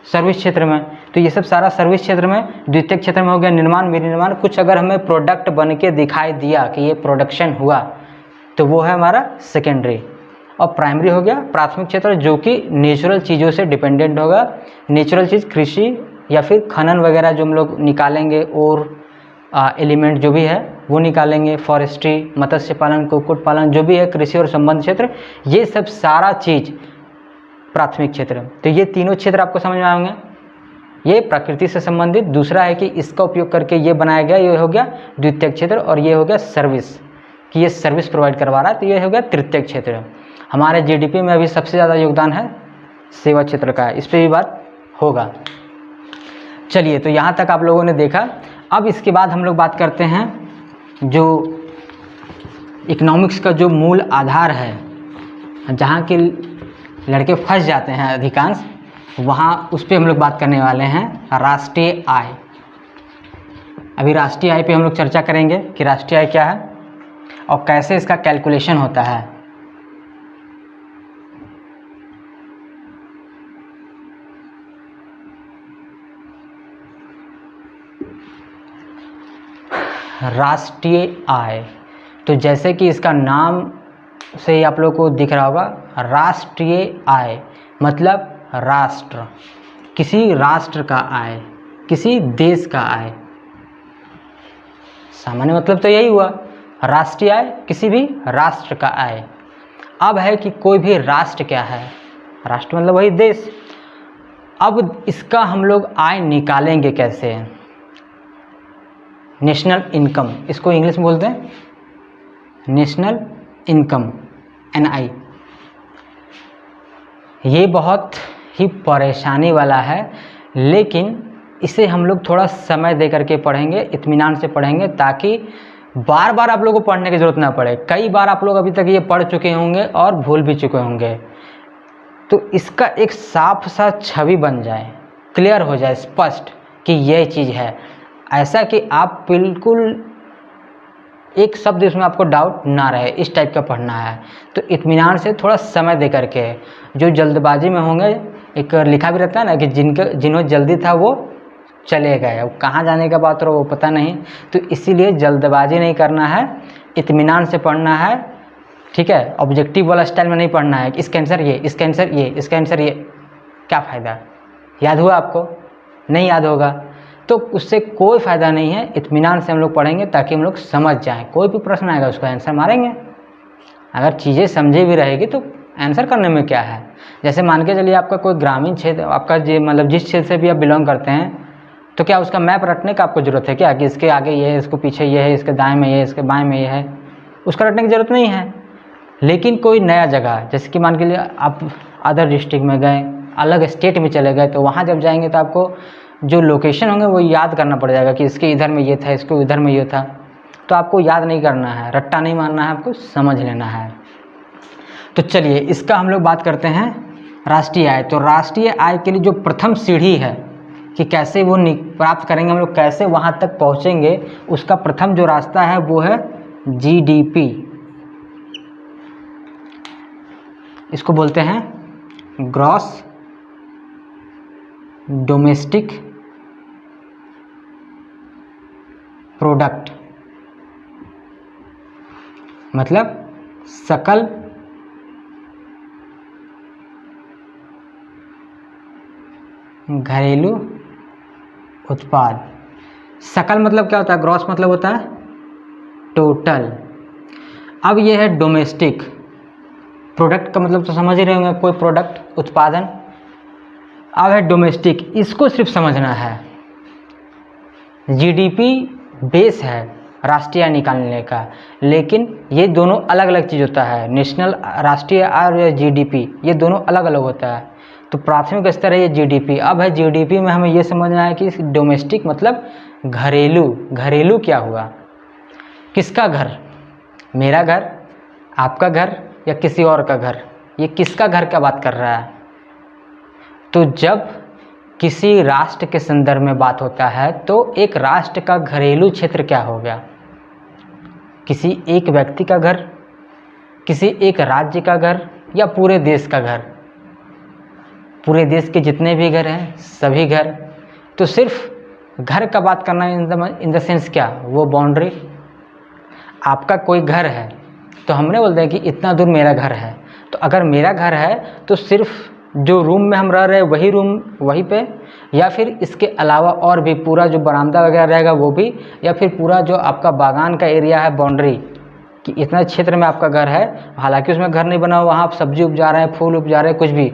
सर्विस क्षेत्र में। तो ये सब सारा सर्विस क्षेत्र में। द्वितीयक क्षेत्र में हो गया निर्माण विनिर्माण। कुछ अगर हमें प्रोडक्ट बन के दिखाई दिया कि ये प्रोडक्शन हुआ तो वो है हमारा सेकेंडरी। और प्राइमरी हो गया प्राथमिक क्षेत्र, जो कि नेचुरल चीज़ों से डिपेंडेंट होगा। नेचुरल चीज़ कृषि या फिर खनन वगैरह जो हम लोग निकालेंगे, और एलिमेंट जो भी है वो निकालेंगे, फॉरेस्ट्री, मत्स्य पालन, कुक्कुट पालन जो भी है, कृषि और संबंध क्षेत्र, ये सब सारा चीज़ प्राथमिक क्षेत्र। तो ये तीनों क्षेत्र आपको समझ में आएंगे। ये प्रकृति से संबंधित। दूसरा है कि इसका उपयोग करके ये बनाया गया, ये हो गया द्वितीयक क्षेत्र। और ये हो गया सर्विस, कि ये सर्विस प्रोवाइड करवा रहा है, तो ये हो गया तृतीयक क्षेत्र। हमारे जीडीपी में अभी सबसे ज़्यादा योगदान है सेवा क्षेत्र का, इस पर भी बात होगा। चलिए, तो यहाँ तक आप लोगों ने देखा। अब इसके बाद हम लोग बात करते हैं जो इकोनॉमिक्स का जो मूल आधार है, जहाँ के लड़के फंस जाते हैं अधिकांश, वहाँ उस पर हम लोग बात करने वाले हैं, राष्ट्रीय आय। अभी राष्ट्रीय आय पे हम लोग चर्चा करेंगे कि राष्ट्रीय आय क्या है और कैसे इसका कैलकुलेशन होता है। राष्ट्रीय आय, तो जैसे कि इसका नाम से ही आप लोग को दिख रहा होगा, राष्ट्रीय आय मतलब राष्ट्र, किसी राष्ट्र का आय, किसी देश का आय। सामान्य मतलब तो यही हुआ, राष्ट्रीय आय किसी भी राष्ट्र का आय। अब है कि कोई भी राष्ट्र क्या है, राष्ट्र मतलब वही देश। अब इसका हम लोग आय निकालेंगे कैसे, नेशनल इनकम, इसको इंग्लिश में बोलते हैं नेशनल इनकम, NI। ये बहुत ही परेशानी वाला है, लेकिन इसे हम लोग थोड़ा समय दे करके पढ़ेंगे, इत्मीनान से पढ़ेंगे, ताकि बार बार आप लोगों को पढ़ने की ज़रूरत ना पड़े। कई बार आप लोग अभी तक ये पढ़ चुके होंगे और भूल भी चुके होंगे, तो इसका एक साफ सा छवि बन जाए, क्लियर हो जाए, स्पष्ट कि यह चीज़ है। ऐसा कि आप बिल्कुल एक शब्द इसमें आपको डाउट ना रहे, इस टाइप का पढ़ना है। तो इत्मीनान से थोड़ा समय दे करके, जो जल्दबाजी में होंगे, एक लिखा भी रहता है ना कि जिन्हों जल्दी था वो चले गए, अब कहाँ जाने का बात हो वो पता नहीं। तो इसीलिए जल्दबाजी नहीं करना है, इत्मीनान से पढ़ना है, ठीक है। ऑब्जेक्टिव वाला स्टाइल में नहीं पढ़ना है कि इसका आंसर ये, इसका आंसर ये, इसका आंसर ये। क्या फ़ायदा, याद हुआ आपको? नहीं याद होगा तो उससे कोई फ़ायदा नहीं है। इत्मीनान से हम लोग पढ़ेंगे ताकि हम लोग समझ जाएं। कोई भी प्रश्न आएगा उसका आंसर मारेंगे। अगर चीज़ें समझी भी रहेगी तो आंसर करने में क्या है। जैसे मान के चलिए आपका कोई ग्रामीण क्षेत्र, आपका मतलब जिस क्षेत्र से भी आप बिलोंग करते हैं, तो क्या उसका मैप रटने का आपको ज़रूरत है क्या, कि इसके आगे ये है, इसको पीछे ये है, इसके दाएँ में ये है, इसके बाएँ में ये है, उसका रटने की ज़रूरत नहीं है। लेकिन कोई नया जगह, जैसे कि मान के लिए आप अदर डिस्ट्रिक्ट में गए, अलग स्टेट में चले गए, तो वहाँ जब जाएंगे तो आपको जो लोकेशन होंगे वो याद करना पड़ जाएगा कि इसके इधर में ये था, इसको इधर में ये था। तो आपको याद नहीं करना है, रट्टा नहीं मारना है, आपको समझ लेना है। तो चलिए इसका हम लोग बात करते हैं राष्ट्रीय आय। तो राष्ट्रीय आय के लिए जो प्रथम सीढ़ी है कि कैसे वो प्राप्त करेंगे, हम लोग कैसे वहाँ तक पहुँचेंगे, उसका प्रथम जो रास्ता है वो है GDP। इसको बोलते हैं ग्रॉस डोमेस्टिक प्रोडक्ट, मतलब सकल घरेलू उत्पाद। सकल मतलब क्या होता है, ग्रॉस मतलब होता है टोटल। अब ये है डोमेस्टिक, प्रोडक्ट का मतलब तो समझ ही रहे होंगे, कोई प्रोडक्ट, उत्पादन। अब है डोमेस्टिक, इसको सिर्फ समझना है। GDP बेस है राष्ट्रीय आय निकालने का, लेकिन ये दोनों अलग अलग चीज़ होता है। नेशनल राष्ट्रीय आय और GDP ये दोनों अलग अलग होता है। तो प्राथमिक स्तर है ये GDP। अब है GDP में हमें ये समझना है कि डोमेस्टिक मतलब घरेलू। घरेलू क्या हुआ, किसका घर, मेरा घर, आपका घर या किसी और का घर, ये किसका घर का बात कर रहा है। तो जब किसी राष्ट्र के संदर्भ में बात होता है तो एक राष्ट्र का घरेलू क्षेत्र क्या हो गया? किसी एक व्यक्ति का घर, किसी एक राज्य का घर, या पूरे देश का घर? पूरे देश के जितने भी घर हैं सभी घर। तो सिर्फ घर का बात करना इन द सेंस क्या, वो बाउंड्री। आपका कोई घर है तो हमने बोलते हैं कि इतना दूर मेरा घर है, तो अगर मेरा घर है तो सिर्फ जो रूम में हम रह रहे हैं वही रूम वहीं पे, या फिर इसके अलावा और भी पूरा जो बरामदा वगैरह रहेगा वो भी, या फिर पूरा जो आपका बागान का एरिया है बाउंड्री, कि इतना क्षेत्र में आपका घर है, हालांकि उसमें घर नहीं बना हुआ, वहाँ आप सब्जी उपजा रहे हैं, फूल उपजा रहे हैं, कुछ भी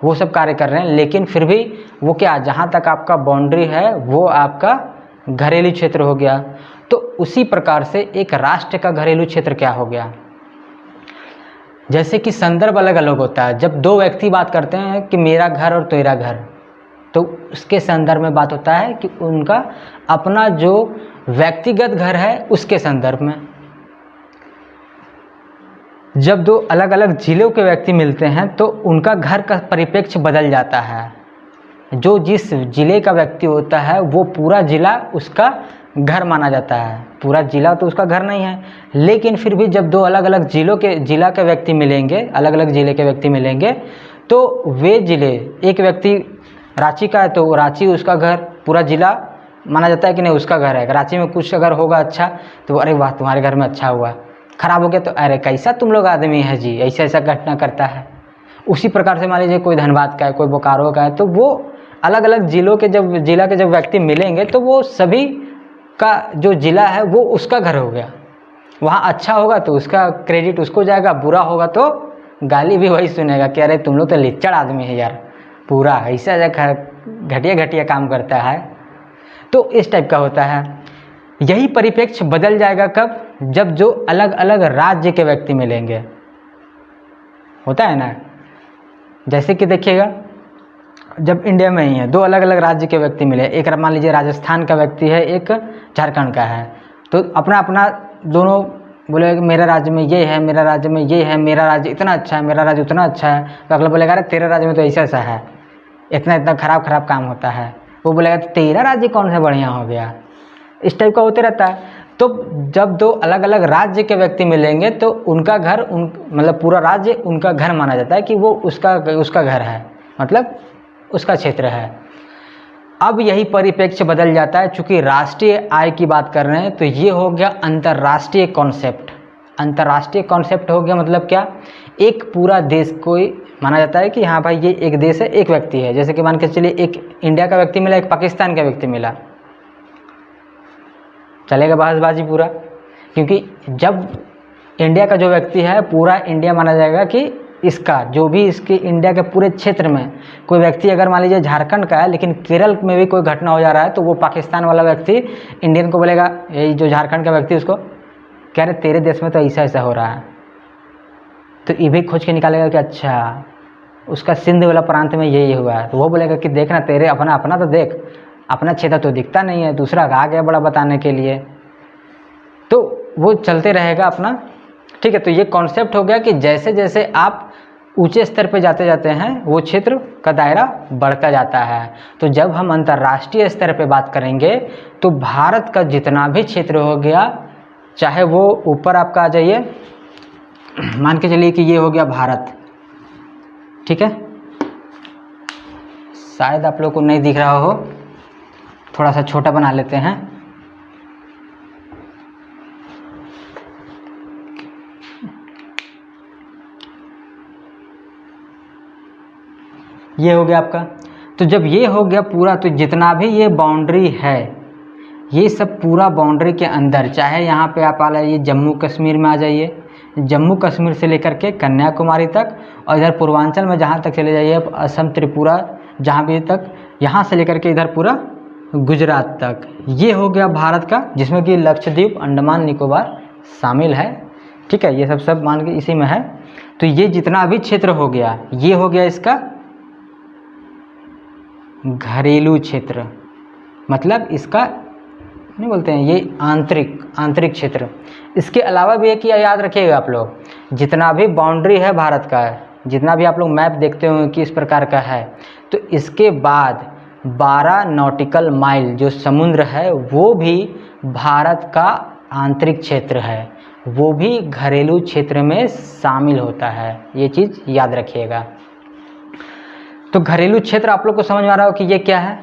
वो सब कार्य कर रहे हैं, लेकिन फिर भी वो क्या, जहाँ तक आपका बाउंड्री है वो आपका घरेलू क्षेत्र हो गया। तो उसी प्रकार से एक राष्ट्र का घरेलू क्षेत्र क्या हो गया? जैसे कि संदर्भ अलग अलग होता है। जब दो व्यक्ति बात करते हैं कि मेरा घर और तेरा घर, तो उसके संदर्भ में बात होता है कि उनका अपना जो व्यक्तिगत घर है उसके संदर्भ में। जब दो अलग अलग जिलों के व्यक्ति मिलते हैं तो उनका घर का परिप्रेक्ष्य बदल जाता है। जो जिस जिले का व्यक्ति होता है वो पूरा जिला उसका घर माना जाता है। पूरा जिला तो उसका घर नहीं है, लेकिन फिर भी जब दो अलग अलग जिला के व्यक्ति मिलेंगे, अलग अलग जिले के व्यक्ति मिलेंगे, तो वे जिले, एक व्यक्ति रांची का है तो रांची उसका घर, पूरा जिला माना जाता है कि नहीं उसका घर है। रांची में कुछ अगर होगा अच्छा तो अरे वाह तुम्हारे घर में अच्छा हुआ, खराब हो गया तो अरे कैसा तुम लोग आदमी है जी, ऐसा ऐसा घटना करता है। उसी प्रकार से मान लीजिए कोई धनबाद का है, कोई बोकारो का है, तो वो अलग अलग जिला के जब व्यक्ति मिलेंगे तो वो सभी का जो जिला है वो उसका घर हो गया। वहाँ अच्छा होगा तो उसका क्रेडिट उसको जाएगा, बुरा होगा तो गाली भी वही सुनेगा कि अरे तुम लोग तो लिच्चड़ आदमी है यार, पूरा ऐसा घटिया घटिया काम करता है। तो इस टाइप का होता है। यही परिप्रेक्ष्य बदल जाएगा कब? जब जो अलग अलग राज्य के व्यक्ति मिलेंगे, होता है ना। जैसे कि देखिएगा जब इंडिया में ही है, दो अलग अलग राज्य के व्यक्ति मिले, एक मान लीजिए राजस्थान का व्यक्ति है, एक झारखंड का है, तो अपना अपना दोनों बोले मेरा राज्य में ये है, मेरा राज्य में ये है, मेरा राज्य इतना अच्छा है, मेरा राज्य उतना अच्छा है। तो अगला बोलेगा अरे तेरा राज्य में तो ऐसा ऐसा है, इतना इतना खराब खराब काम होता है। वो बोलेगा तो तेरा राज्य कौन सा बढ़िया हो गया। इस टाइप का होते रहता है। तो जब दो अलग अलग राज्य के व्यक्ति मिलेंगे तो उनका घर मतलब पूरा राज्य उनका घर माना जाता है कि वो उसका घर है, मतलब उसका क्षेत्र है। अब यही परिप्रेक्ष्य बदल जाता है, चूंकि राष्ट्रीय आय की बात कर रहे हैं तो ये हो गया अंतर्राष्ट्रीय कॉन्सेप्ट। अंतर्राष्ट्रीय कॉन्सेप्ट हो गया मतलब क्या, एक पूरा देश को माना जाता है कि हाँ भाई ये एक देश है, एक व्यक्ति है। जैसे कि मान के चलिए एक इंडिया का व्यक्ति मिला, एक पाकिस्तान का व्यक्ति मिला, चलेगा बहसबाजी पूरा, क्योंकि जब इंडिया का जो व्यक्ति है पूरा इंडिया माना जाएगा कि इसका जो भी इसके इंडिया के पूरे क्षेत्र में कोई व्यक्ति अगर मान लीजिए झारखंड का है लेकिन केरल में भी कोई घटना हो जा रहा है तो वो पाकिस्तान वाला व्यक्ति इंडियन को बोलेगा, यही जो झारखंड का व्यक्ति उसको कह रहे तेरे देश में तो ऐसा ऐसा हो रहा है, तो ये भी खोज के निकालेगा कि अच्छा उसका सिंध वाला प्रांत में यही हुआ है। तो वो बोलेगा कि देखना तेरे अपना तो देख, अपना क्षेत्र तो दिखता नहीं है, दूसरा आ गया बड़ा बताने के लिए। तो वो चलते रहेगा अपना, ठीक है। तो ये कॉन्सेप्ट हो गया कि जैसे जैसे आप ऊंचे स्तर पे जाते जाते हैं वो क्षेत्र का दायरा बढ़ता जाता है। तो जब हम अंतर्राष्ट्रीय स्तर पे बात करेंगे तो भारत का जितना भी क्षेत्र हो गया, चाहे वो ऊपर आपका आ जाइए, मान के चलिए कि ये हो गया भारत, ठीक है। शायद आप लोग को नहीं दिख रहा हो, थोड़ा सा छोटा बना लेते हैं। ये हो गया आपका। तो जब ये हो गया पूरा, तो जितना भी ये बाउंड्री है ये सब पूरा बाउंड्री के अंदर, चाहे यहाँ पे आप आ जाइए जम्मू कश्मीर में आ जाइए, जम्मू कश्मीर से लेकर के कन्याकुमारी तक, और इधर पूर्वांचल में जहाँ तक चले जाइए असम त्रिपुरा जहाँ भी तक, यहाँ से लेकर के इधर पूरा गुजरात तक, ये हो गया भारत का, जिसमें कि लक्षद्वीप अंडमान निकोबार शामिल है, ठीक है। ये सब मान के इसी में है। तो ये जितना भी क्षेत्र हो गया ये हो गया इसका घरेलू क्षेत्र, मतलब इसका नहीं बोलते हैं ये आंतरिक क्षेत्र। इसके अलावा भी एक याद रखिएगा आप लोग, जितना भी बाउंड्री है भारत का, जितना भी आप लोग मैप देखते हो कि इस प्रकार का है, तो इसके बाद 12 नॉटिकल माइल जो समुद्र है वो भी भारत का आंतरिक क्षेत्र है, वो भी घरेलू क्षेत्र में शामिल होता है। ये चीज़ याद रखिएगा। तो घरेलू क्षेत्र आप लोग को समझ में आ रहा हो कि ये क्या है।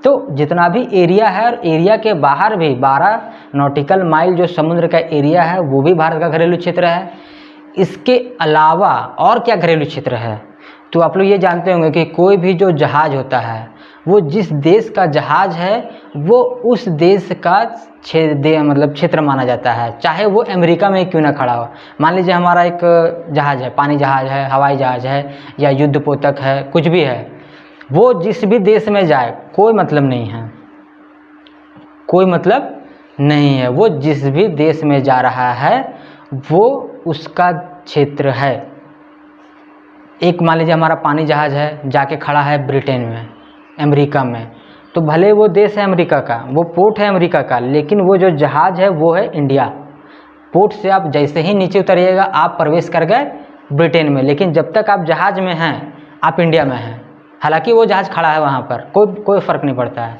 तो जितना भी एरिया है और एरिया के बाहर भी 12 नॉटिकल माइल जो समुद्र का एरिया है वो भी भारत का घरेलू क्षेत्र है। इसके अलावा और क्या घरेलू क्षेत्र है, तो आप लोग ये जानते होंगे कि कोई भी जो जहाज़ होता है वो जिस देश का जहाज़ है वो उस देश का क्षेत्र माना जाता है, चाहे वो अमेरिका में क्यों ना खड़ा हो। मान लीजिए हमारा एक जहाज़ है, पानी जहाज़ है, हवाई जहाज़ है या युद्धपोतक है, कुछ भी है, वो जिस भी देश में जाए कोई मतलब नहीं है, कोई मतलब नहीं है। वो जिस भी देश में जा रहा है वो उसका क्षेत्र है। एक मान लीजिए हमारा पानी जहाज़ है, जाके खड़ा है ब्रिटेन में, अमेरिका में, तो भले वो देश है अमेरिका का, वो पोर्ट है अमेरिका का, लेकिन वो जो जहाज़ है वो है इंडिया। पोर्ट से आप जैसे ही नीचे उतरिएगा आप प्रवेश कर गए ब्रिटेन में, लेकिन जब तक आप जहाज़ में हैं आप इंडिया में हैं, हालांकि वो जहाज़ खड़ा है वहाँ पर, कोई फ़र्क नहीं पड़ता है।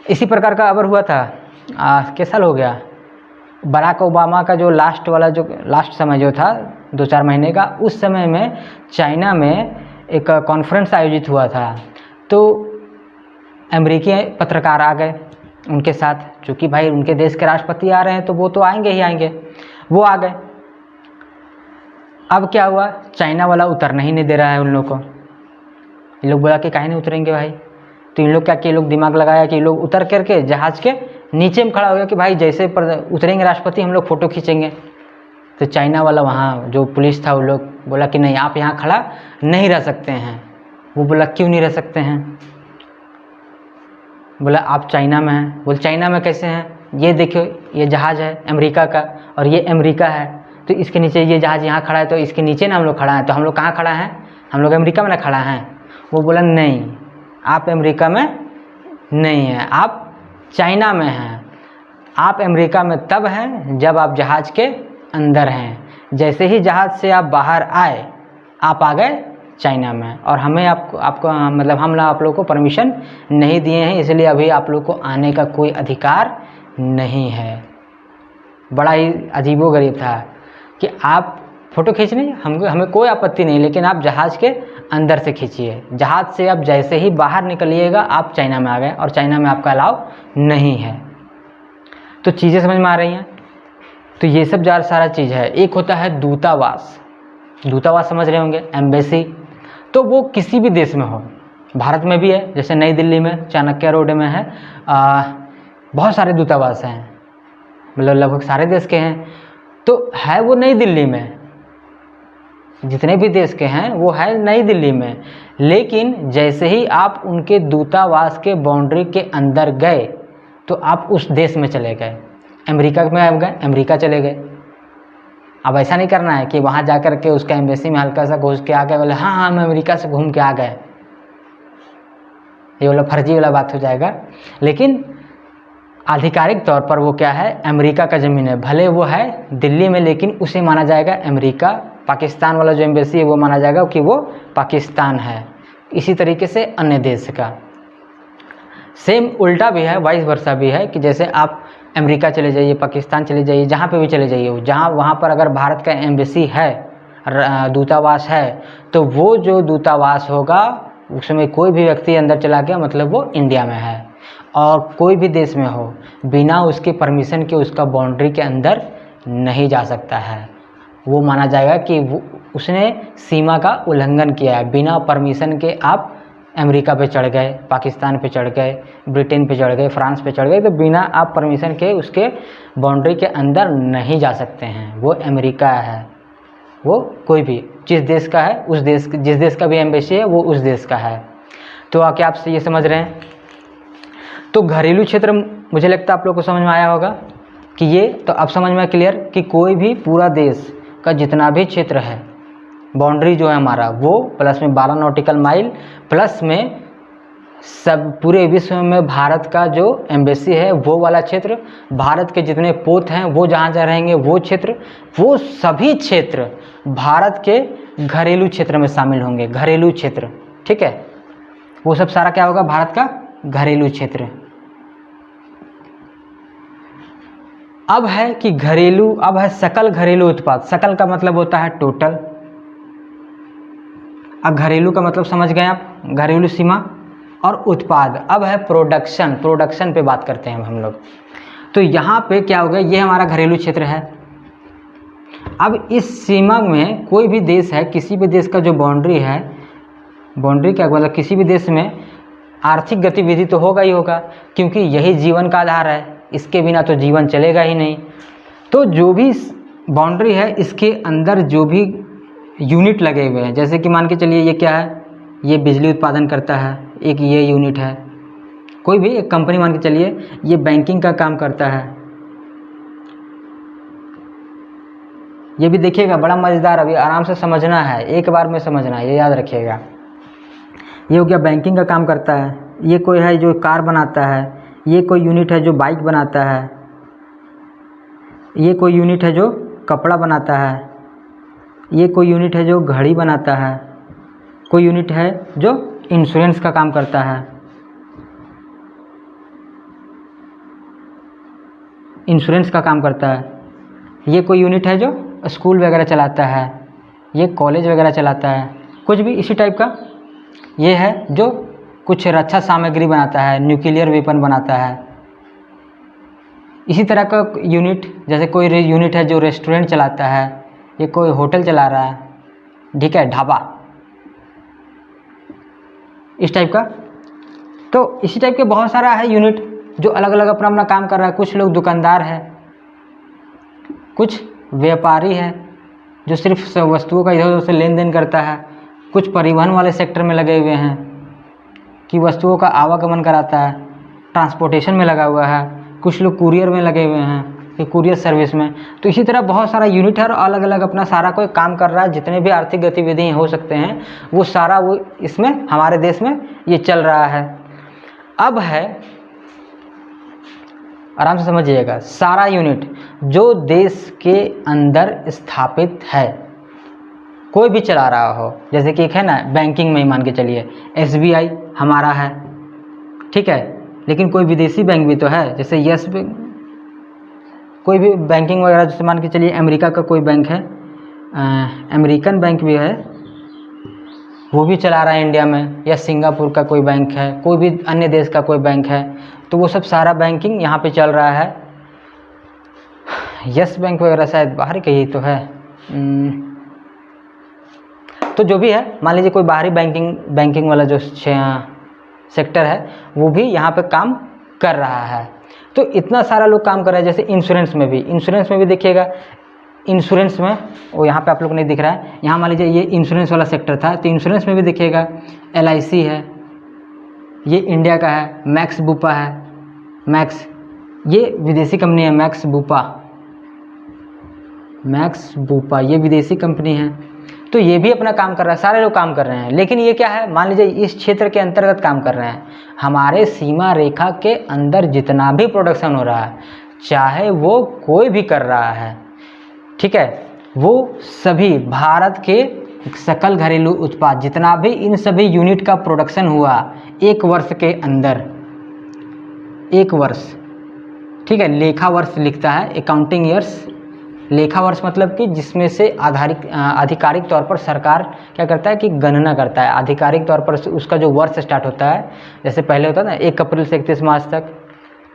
इसी प्रकार का अबर हुआ था किस साल हो गया, बराक ओबामा का जो लास्ट समय जो था 2-4 महीने का, उस समय में चाइना में एक कॉन्फ्रेंस आयोजित हुआ था। तो अमेरिकी पत्रकार आ गए उनके साथ, चूँकि भाई उनके देश के राष्ट्रपति आ रहे हैं तो वो तो आएंगे ही आएंगे, वो आ गए। अब क्या हुआ, चाइना वाला उतरना ही नहीं दे रहा है उन लोग को। ये लोग बोला कि काहे नहीं उतरेंगे भाई, तो इन लोग क्या किए, लोग दिमाग लगाया कि लोग उतर करके जहाज़ के नीचे में खड़ा हो गया कि भाई जैसे उतरेंगे राष्ट्रपति हम लोग फ़ोटो खींचेंगे। तो चाइना वाला वहाँ जो पुलिस था वो लोग बोला कि नहीं, आप यहाँ खड़ा नहीं रह सकते हैं। वो बोला क्यों नहीं रह सकते हैं, बोला आप चाइना में हैं। बोले चाइना में कैसे हैं, ये देखो ये जहाज़ है अमेरिका का और ये अमेरिका है, तो इसके नीचे ये जहाज़ यहाँ खड़ा है, तो इसके नीचे ना हम लोग खड़ा हैं, तो हम लोग कहाँ खड़ा हैं, हम लोग अमेरिका में ना खड़ा हैं। वो बोला नहीं, आप अमेरिका में नहीं हैं, आप चाइना में हैं। आप अमेरिका में तब हैं जब आप जहाज़ के अंदर हैं, जैसे ही जहाज़ से आप बाहर आए आप आ गए चाइना में, और हमें आपको मतलब हम ना आप लोग को परमिशन नहीं दिए हैं, इसलिए अभी आप लोग को आने का कोई अधिकार नहीं है। बड़ा ही अजीबोगरीब था कि आप फ़ोटो खींचने हमें कोई आपत्ति नहीं, लेकिन आप जहाज़ के अंदर से खींचिए। जहाज़ से आप जैसे ही बाहर निकलिएगा आप चाइना में आ गए, और चाइना में आपका अलाउ नहीं है। तो चीज़ें समझ में आ रही हैं। तो ये सब सारा चीज़ है। एक होता है दूतावास, दूतावास समझ रहे होंगे, एम्बेसी। तो वो किसी भी देश में हो, भारत में भी है, जैसे नई दिल्ली में चाणक्य रोड में है, बहुत सारे दूतावास हैं, मतलब लगभग सारे देश के हैं। तो है वो नई दिल्ली में, जितने भी देश के हैं वो है नई दिल्ली में, लेकिन जैसे ही आप उनके दूतावास के बाउंड्री के अंदर गए तो आप उस देश में चले गए। अमेरिका में आप गए, अमेरिका चले गए। अब ऐसा नहीं करना है कि वहाँ जा कर के उसका एम्बेसी में हल्का सा घुस के आ गए, बोले हाँ हम अमेरिका से घूम के आ गए, ये वाला फर्जी वाला बात हो जाएगा। लेकिन आधिकारिक तौर पर वो क्या है, अमेरिका का ज़मीन है, भले वो है दिल्ली में, लेकिन उसे माना जाएगा अमेरिका। पाकिस्तान वाला जो एम्बेसी है वो माना जाएगा कि वो पाकिस्तान है। इसी तरीके से अन्य देश का सेम उल्टा भी है, वाइस वर्सा भी है, कि जैसे आप अमेरिका चले जाइए, पाकिस्तान चले जाइए, जहाँ पे भी चले जाइए, जहाँ वहाँ पर अगर भारत का एम्बेसी है, दूतावास है, तो वो जो दूतावास होगा उसमें कोई भी व्यक्ति अंदर चला गया मतलब वो इंडिया में है। और कोई भी देश में हो, बिना उसके परमिशन के उसका बाउंड्री के अंदर नहीं जा सकता है। वो माना जाएगा कि उसने सीमा का उल्लंघन किया है। बिना परमिशन के आप अमेरिका पे चढ़ गए, पाकिस्तान पे चढ़ गए, ब्रिटेन पे चढ़ गए, फ्रांस पे चढ़ गए, तो बिना आप परमिशन के उसके बाउंड्री के अंदर नहीं जा सकते हैं। वो अमेरिका है, वो कोई भी जिस देश का है उस देश, जिस देश का भी एम्बेसी है वो उस देश का है। तो क्या आप ये समझ रहे हैं। तो घरेलू क्षेत्र मुझे लगता है आप लोग को समझ में आया होगा कि ये तो अब समझ में क्लियर कि कोई भी पूरा देश का जितना भी क्षेत्र है, बाउंड्री जो है हमारा, वो प्लस में 12 नॉटिकल माइल, प्लस में सब पूरे विश्व में भारत का जो एम्बेसी है वो वाला क्षेत्र, भारत के जितने पोत हैं वो जहाँ जहाँ रहेंगे वो क्षेत्र, वो सभी क्षेत्र भारत के घरेलू क्षेत्र में शामिल होंगे। घरेलू क्षेत्र, ठीक है। वो सब सारा क्या होगा, भारत का घरेलू क्षेत्र। अब है कि घरेलू, अब है सकल घरेलू उत्पाद। सकल का मतलब होता है टोटल, अब घरेलू का मतलब समझ गए आप, घरेलू सीमा, और उत्पाद। अब है प्रोडक्शन, प्रोडक्शन पे बात करते हैं हम लोग। तो यहाँ पे क्या हो गया, ये हमारा घरेलू क्षेत्र है। अब इस सीमा में कोई भी देश है, किसी भी देश का जो बाउंड्री है, बाउंड्री क्या मतलब, किसी भी देश में आर्थिक गतिविधि तो होगा ही होगा, क्योंकि यही जीवन का आधार है, इसके बिना तो जीवन चलेगा ही नहीं। तो जो भी बाउंड्री है, इसके अंदर जो भी यूनिट लगे हुए हैं, जैसे कि मान के चलिए ये क्या है, ये बिजली उत्पादन करता है, एक ये यूनिट है। कोई भी एक कंपनी मान के चलिए ये बैंकिंग का काम करता है। ये भी देखिएगा बड़ा मज़ेदार, अभी आराम से समझना है, एक बार में समझना है, ये याद रखिएगा। ये हो गया बैंकिंग का काम करता है, ये कोई है जो कार बनाता है, ये कोई यूनिट है जो बाइक बनाता है, ये कोई यूनिट है जो कपड़ा बनाता है, ये कोई यूनिट है जो घड़ी बनाता है, कोई यूनिट है जो इंश्योरेंस का काम करता है, इंश्योरेंस का काम करता है, ये कोई यूनिट है जो स्कूल वगैरह चलाता है, ये कॉलेज वगैरह चलाता है, कुछ भी इसी टाइप का। ये है जो कुछ रक्षा सामग्री बनाता है, न्यूक्लियर वेपन बनाता है। इसी तरह का यूनिट, जैसे कोई यूनिट है जो रेस्टोरेंट चलाता है, ये कोई होटल चला रहा है, ठीक है, ढाबा, इस टाइप का। तो इसी टाइप के बहुत सारा है यूनिट जो अलग अलग अपना अपना काम कर रहा है। कुछ लोग दुकानदार है, कुछ व्यापारी है जो सिर्फ वस्तुओं का इधर उधर से लेन देन करता है, कुछ परिवहन वाले सेक्टर में लगे हुए हैं कि वस्तुओं का आवागमन कराता है, ट्रांसपोर्टेशन में लगा हुआ है, कुछ लोग कुरियर में लगे हुए हैं कि कुरियर सर्विस में। तो इसी तरह बहुत सारा यूनिट है और अलग अलग अपना सारा कोई काम कर रहा है। जितने भी आर्थिक गतिविधि हो सकते हैं वो सारा वो इसमें हमारे देश में ये चल रहा है। अब है, आराम से समझिएगा, सारा यूनिट जो देश के अंदर स्थापित है, कोई भी चला रहा हो, जैसे कि एक है ना बैंकिंग में ही मान के चलिए SBI हमारा है, ठीक है, लेकिन कोई विदेशी बैंक भी तो है, जैसे यस बैंक, कोई भी बैंकिंग वगैरह, जैसे मान के चलिए अमेरिका का कोई बैंक है, अमेरिकन बैंक भी है, वो भी चला रहा है इंडिया में, या सिंगापुर का कोई बैंक है, कोई भी अन्य देश का कोई बैंक है, तो वो सब सारा बैंकिंग यहाँ पे चल रहा है। यस बैंक वगैरह शायद बाहर कहीं तो है, तो जो भी है, मान लीजिए कोई बाहरी बैंकिंग वाला जो सेक्टर है वो भी यहाँ पे काम कर रहा है। तो इतना सारा लोग काम कर रहे हैं। जैसे इंश्योरेंस में भी देखिएगा, इंश्योरेंस में वो यहाँ पे आप लोग नहीं दिख रहा है, यहाँ मान लीजिए ये इंश्योरेंस वाला सेक्टर था, तो इंश्योरेंस में भी देखिएगा LIC है, ये इंडिया का है, मैक्स बुपा है, मैक्स ये विदेशी कंपनी है, मैक्स बुपा ये विदेशी कंपनी है। तो ये भी अपना काम कर रहा है, सारे लोग काम कर रहे हैं। लेकिन ये क्या है, मान लीजिए इस क्षेत्र के अंतर्गत काम कर रहे हैं, हमारे सीमा रेखा के अंदर जितना भी प्रोडक्शन हो रहा है, चाहे वो कोई भी कर रहा है, ठीक है, वो सभी भारत के सकल घरेलू उत्पाद जितना भी इन सभी यूनिट का प्रोडक्शन हुआ एक वर्ष के अंदर, एक वर्ष, ठीक है, लेखा वर्ष लिखता है, अकाउंटिंग ईयर्स, लेखा वर्ष मतलब कि जिसमें से आधिकारिक तौर पर सरकार क्या करता है कि गणना करता है, आधिकारिक तौर पर उसका जो वर्ष स्टार्ट होता है, जैसे पहले होता है ना 1 अप्रैल से 31 मार्च तक,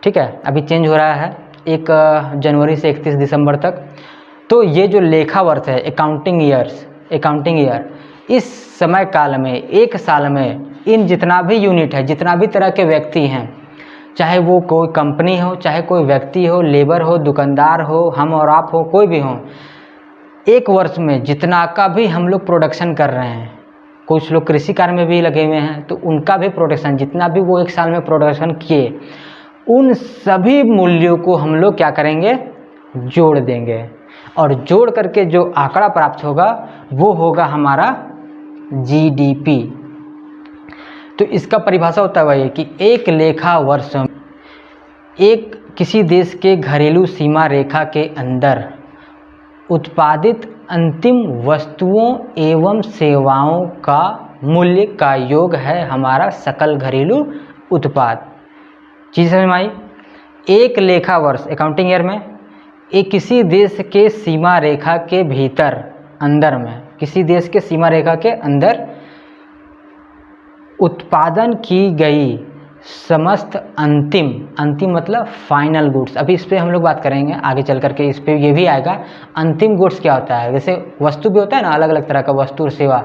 ठीक है, अभी चेंज हो रहा है 1 जनवरी से 31 दिसंबर तक। तो ये जो लेखा वर्ष है, अकाउंटिंग ईयर, इस समय काल में, एक साल में इन जितना भी यूनिट है, जितना भी तरह के व्यक्ति हैं, चाहे वो कोई कंपनी हो, चाहे कोई व्यक्ति हो, लेबर हो, दुकानदार हो, हम और आप हो, कोई भी हो, एक वर्ष में जितना का भी हम लोग प्रोडक्शन कर रहे हैं, कुछ लोग कृषि कार्य में भी लगे हुए हैं, तो उनका भी प्रोडक्शन जितना भी वो एक साल में प्रोडक्शन किए, उन सभी मूल्यों को हम लोग क्या करेंगे, जोड़ देंगे, और जोड़ करके जो आंकड़ा प्राप्त होगा वो होगा हमारा GDP। तो इसका परिभाषा होता है वही कि एक लेखा वर्ष एक किसी देश के घरेलू सीमा रेखा के अंदर उत्पादित अंतिम वस्तुओं एवं सेवाओं का मूल्य का योग है हमारा सकल घरेलू उत्पाद। चीज़ समझ में आई? एक लेखा वर्ष अकाउंटिंग ईयर में एक किसी देश के सीमा रेखा के भीतर अंदर में, किसी देश के सीमा रेखा के अंदर उत्पादन की गई समस्त अंतिम, अंतिम मतलब फाइनल गुड्स, अभी इस पर हम लोग बात करेंगे आगे चल करके, इस पर ये भी आएगा। अंतिम गुड्स क्या होता है? जैसे वस्तु भी होता है ना, अलग अलग तरह का वस्तु और सेवा,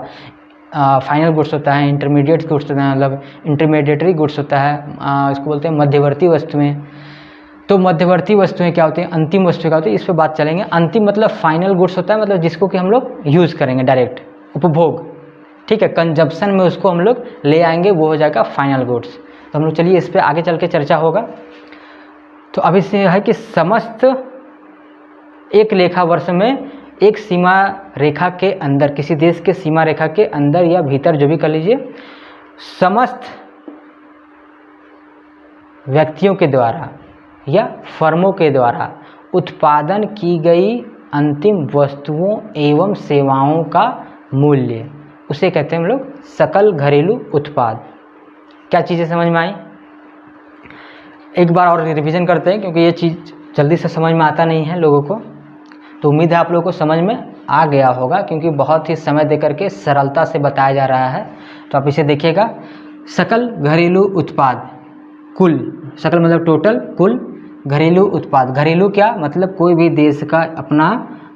फाइनल गुड्स होता है, इंटरमीडिएट गुड्स होता है, मतलब इंटरमीडिएटरी गुड्स होता है, इसको बोलते हैं मध्यवर्ती वस्तुएं। तो मध्यवर्ती वस्तुएं क्या होती हैं? अंतिम वस्तुएं क्या होती है? इस पर बात चलेंगे। अंतिम मतलब फाइनल गुड्स होता है, मतलब जिसको कि हम लोग यूज़ करेंगे, डायरेक्ट उपभोग, ठीक है, कंजप्शन में उसको हम लोग ले आएंगे, वो हो जाएगा फाइनल गुड्स। तो हम लोग चलिए इस पर आगे चल के चर्चा होगा। तो अभी से है कि समस्त एक लेखा वर्ष में एक सीमा रेखा के अंदर, किसी देश के सीमा रेखा के अंदर या भीतर, जो भी कर लीजिए, समस्त व्यक्तियों के द्वारा या फर्मों के द्वारा उत्पादन की गई अंतिम वस्तुओं एवं सेवाओं का मूल्य, उसे कहते हैं हम लोग सकल घरेलू उत्पाद। क्या चीज़ें समझ में आई? एक बार और रिवीजन करते हैं, क्योंकि ये चीज़ जल्दी से समझ में आता नहीं है लोगों को। तो उम्मीद है आप लोगों को समझ में आ गया होगा, क्योंकि बहुत ही समय दे करके सरलता से बताया जा रहा है। तो आप इसे देखिएगा। सकल घरेलू उत्पाद, कुल, सकल मतलब टोटल, कुल घरेलू उत्पाद, घरेलू क्या मतलब कोई भी देश का अपना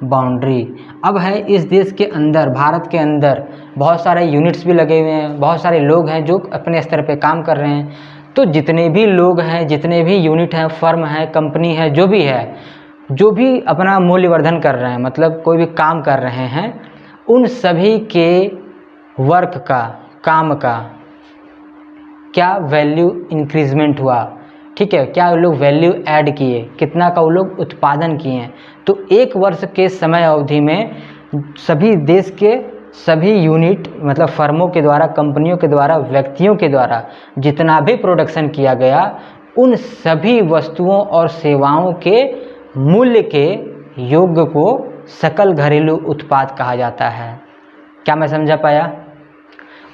बाउंड्री। अब है इस देश के अंदर, भारत के अंदर बहुत सारे यूनिट्स भी लगे हुए हैं, बहुत सारे लोग हैं जो अपने स्तर पे काम कर रहे हैं। तो जितने भी लोग हैं, जितने भी यूनिट हैं, फर्म है, कंपनी है, जो भी है, जो भी अपना मूल्यवर्धन कर रहे हैं, मतलब कोई भी काम कर रहे हैं, उन सभी के वर्क का, काम का क्या वैल्यू इंक्रीजमेंट हुआ, ठीक है, क्या वो लोग वैल्यू ऐड किए, कितना का वो लोग उत्पादन किए हैं। तो एक वर्ष के समय अवधि में सभी देश के सभी यूनिट, मतलब फर्मों के द्वारा, कंपनियों के द्वारा, व्यक्तियों के द्वारा जितना भी प्रोडक्शन किया गया, उन सभी वस्तुओं और सेवाओं के मूल्य के योग को सकल घरेलू उत्पाद कहा जाता है। क्या मैं समझा पाया?